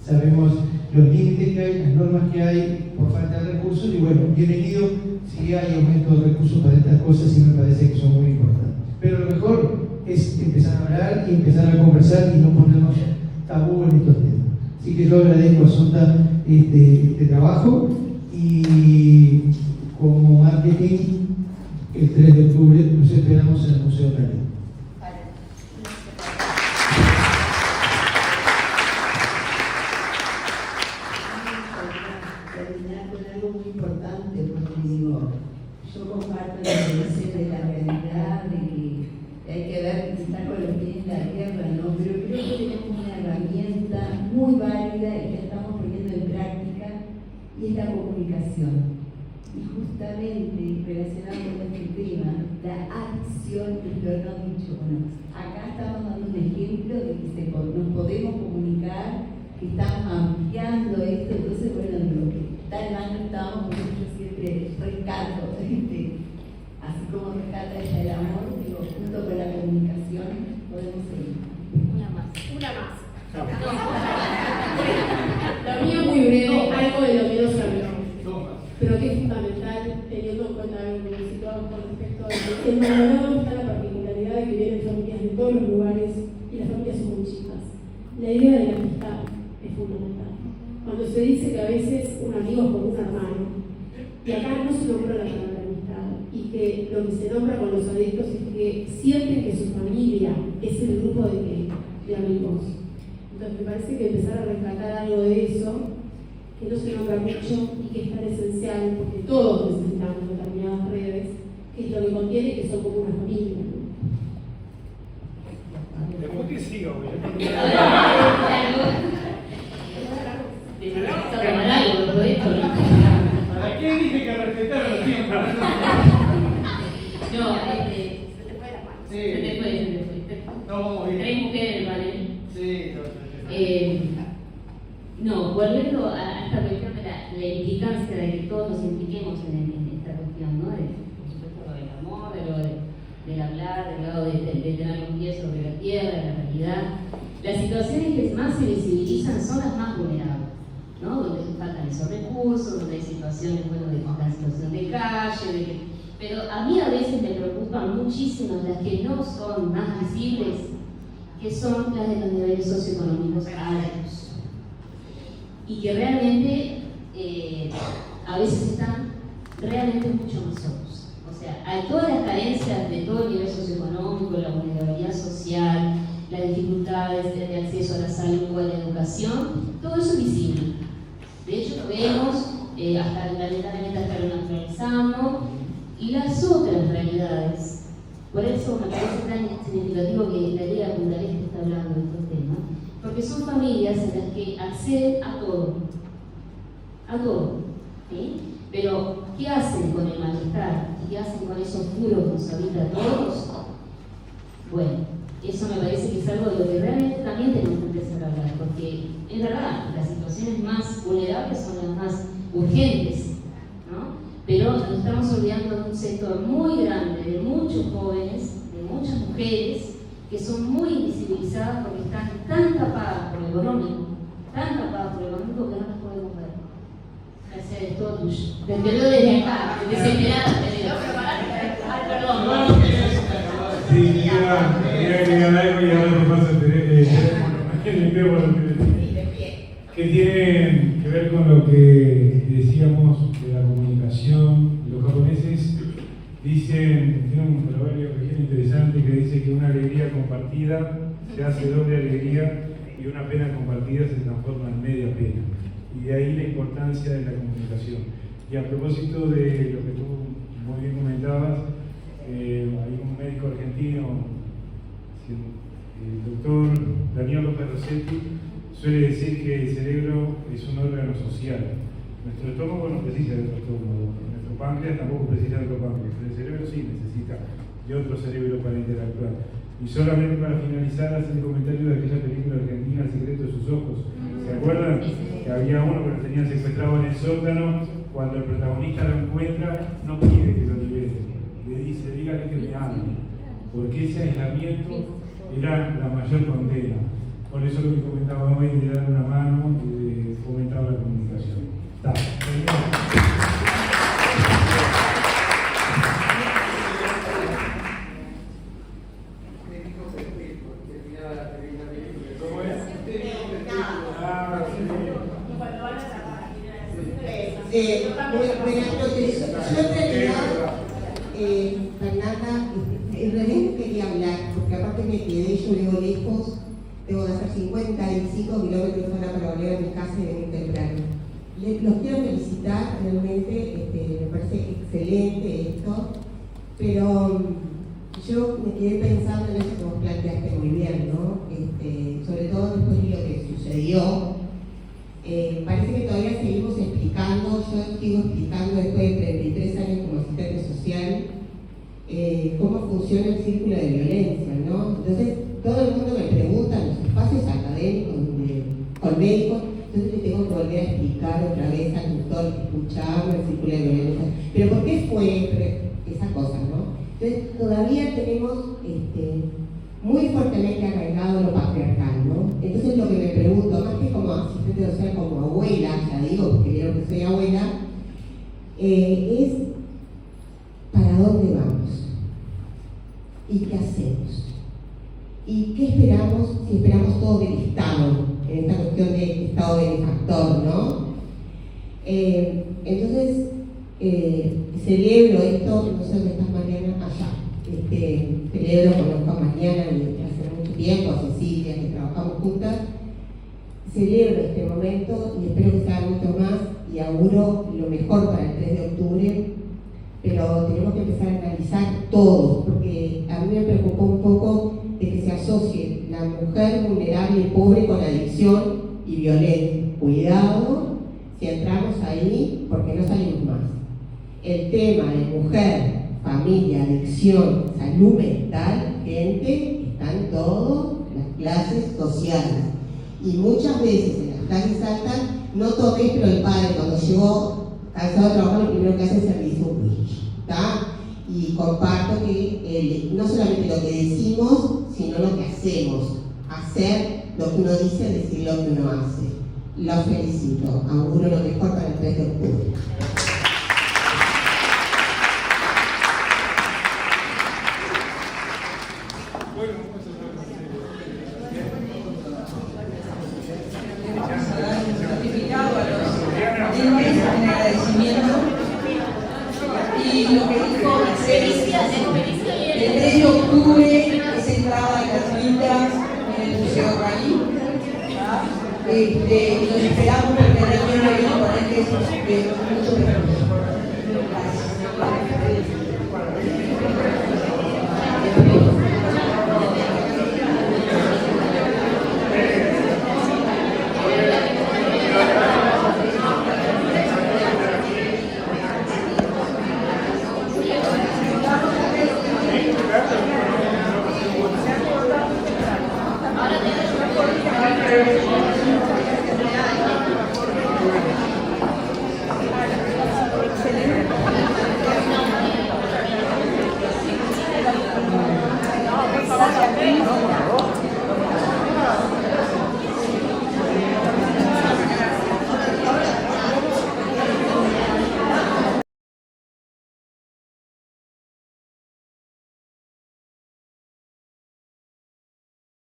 Sabemos los límites que hay, las normas que hay por falta de recursos y bueno, bienvenido si hay aumento de recursos para estas cosas y me parece que son muy importantes. Pero lo mejor es empezar a hablar y empezar a conversar y no ponernos tabú en estos temas. Así que yo agradezco a Sonta este trabajo y como marketing el 3 de octubre nos esperamos en el Museo de la Ley. Terminar con algo muy importante, porque digo, yo comparto la visión de la realidad, de que hay que ver que está con los pies en la tierra, ¿no? Pero creo que tenemos una herramienta muy válida y que estamos poniendo en práctica, y es la comunicación. Y justamente relacionado con este tema, la acción, y lo no dicho, bueno, acá estamos dando un ejemplo de que nos podemos comunicar, que estamos ampliando esto, entonces bueno, lo que está en mano estamos, yo siempre rescato, así como rescata ella el amor, digo, junto con la comunicación podemos seguir. Una más. La mía muy breve, algo de lo que no sabemos, pero que es fundamental, teniendo en cuenta algo que nos situamos con respecto a que en Maldonado está la particularidad de que vienen familias de todos los lugares y las familias son muy chicas. La idea de la amistad es fundamental. Cuando se dice que a veces un amigo es como un hermano, y acá no se nombra la palabra amistad, y que lo que se nombra con los adictos es que sienten que su familia es el grupo de amigos. Entonces me parece que empezar a rescatar algo de eso, que no se nombra mucho y que es tan esencial, porque todos necesitamos determinadas redes, que es lo que contiene que son como una familia. Después que siga, güey. ¿Para qué dije que respetaron los tiempos? No, Se te fue la mano. se te fue. No, bien. 3 mujeres, ¿vale? Sí, No, volviendo a esta cuestión de la implicancia de que todos nos impliquemos en esta cuestión, ¿no? Por supuesto, lo del amor, del hablar, del lado de tener los pies sobre la tierra, de la realidad. Las situaciones que más se visibilizan son las más vulnerables, ¿no? Donde faltan esos recursos, donde hay situaciones, bueno, de la situación de calle, pero a mí a veces me preocupan muchísimo las que no son más visibles, que son las de los niveles socioeconómicos altos. Y que realmente a veces están realmente mucho más solos. O sea, hay todas las carencias todo el nivel socioeconómico, la vulnerabilidad social, las dificultades de acceso a la salud o a la educación, todo eso es visible. De hecho, lo vemos, hasta lamentablemente hasta lo naturalizamos, y las otras realidades. Por eso me parece tan significativo que la ley de Punta del Este está hablando de estos temas, porque son familias en las que acceden a todo, ¿sí? Pero, ¿qué hacen con el malestar? ¿Qué hacen con esos muros que nos habita a todos? Bueno, eso me parece que es algo de lo que realmente también tenemos que empezar a hablar, porque es verdad, las situaciones más vulnerables son las más urgentes, ¿no? Pero nos estamos olvidando de un sector muy grande, de muchos jóvenes, de muchas mujeres, que son muy invisibilizadas porque están tan tapadas por lo económico, que no las podemos ver. Mercedes, todo tuyo. Te veo desde acá, desesperada, te veo. Perdón. Sí, quería agregar algo y ahora me pasa el teléfono. Que tiene que ver con lo que decíamos de la comunicación. Los japoneses dicen, tiene un proverbio que es interesante que dice que una alegría compartida se hace doble alegría y una pena compartida se transforma en media pena. Y de ahí la importancia de la comunicación. Y a propósito de lo que tú muy bien comentabas, hay un médico argentino, el doctor Daniel López Rossetti, suele decir que el cerebro es un órgano social. Nuestro estómago no precisa de otro estómago, nuestro páncreas tampoco precisa de otro páncreas, pero el cerebro sí necesita de otro cerebro para interactuar. Y solamente para finalizar, hacer el comentario de aquella película argentina, El secreto de sus ojos. ¿Se acuerdan? Que había uno que lo tenían secuestrado en el sótano, cuando el protagonista lo encuentra, no pide que lo libere, le dice, dígale que me ame, porque ese aislamiento era la mayor condena. Por eso lo que comentaba hoy de dar una mano y de fomentar la comunicación. Está. ¿Cómo es? Buenas noches. Yo en realidad, Fernanda, en realidad quería hablar, porque aparte me quedé, yo vivo lejos, debo de hacer 55 kilómetros hora para volver a mi casa y venir temprano. Los quiero felicitar, realmente, me parece excelente esto, pero yo me quedé pensando en eso que vos planteaste muy bien, ¿no? Sobre todo después de lo que sucedió. Parece que todavía seguimos explicando, yo sigo explicando después de 33 años como asistente social, cómo funciona el círculo de violencia, ¿no? Entonces, todo el mundo me pregunta en los espacios académicos con médicos, entonces le tengo que volver a explicar otra vez al doctor que escuchaba el círculo de violencia. Pero ¿por qué fue esa cosa, no? Entonces, todavía tenemos muy fuertemente arraigado lo patriarcal, ¿no? Entonces, lo que me pregunto, más que como asistente social, como abuela, ya digo, porque vieron que soy abuela, es ¿para dónde vamos? ¿Y qué hacemos? ¿Y qué esperamos si esperamos todo del Estado, en esta cuestión de Estado benefactor, ¿no? Entonces, celebro esto, no sé dónde estás Mariana, allá. Celebro, conozco a Mariana hace mucho tiempo, a Cecilia, que trabajamos juntas. Celebro este momento y espero que sea mucho más y auguro lo mejor para el 3 de octubre, pero tenemos que empezar a analizar todo, porque a mí me preocupó un poco de que se asocie la mujer vulnerable y pobre con adicción y violencia. Cuidado si entramos ahí, porque no salimos más. El tema de mujer, familia, adicción, salud mental, gente, están todas las clases sociales. Y muchas veces en las clases altas, no toques, pero el padre cuando llegó cansado de trabajar, lo primero que hace es servirse un whisky, ¿está? Y comparto que no solamente lo que decimos, sino lo que hacemos. Hacer lo que uno dice, decir lo que uno hace. Los felicito. Auguro lo mejor para el 3 de octubre. Y lo que dijo el 3 octubre es entrada gratuita en el Museo Cali. Y nos esperamos porque el año viene ponentes de muchos recursos.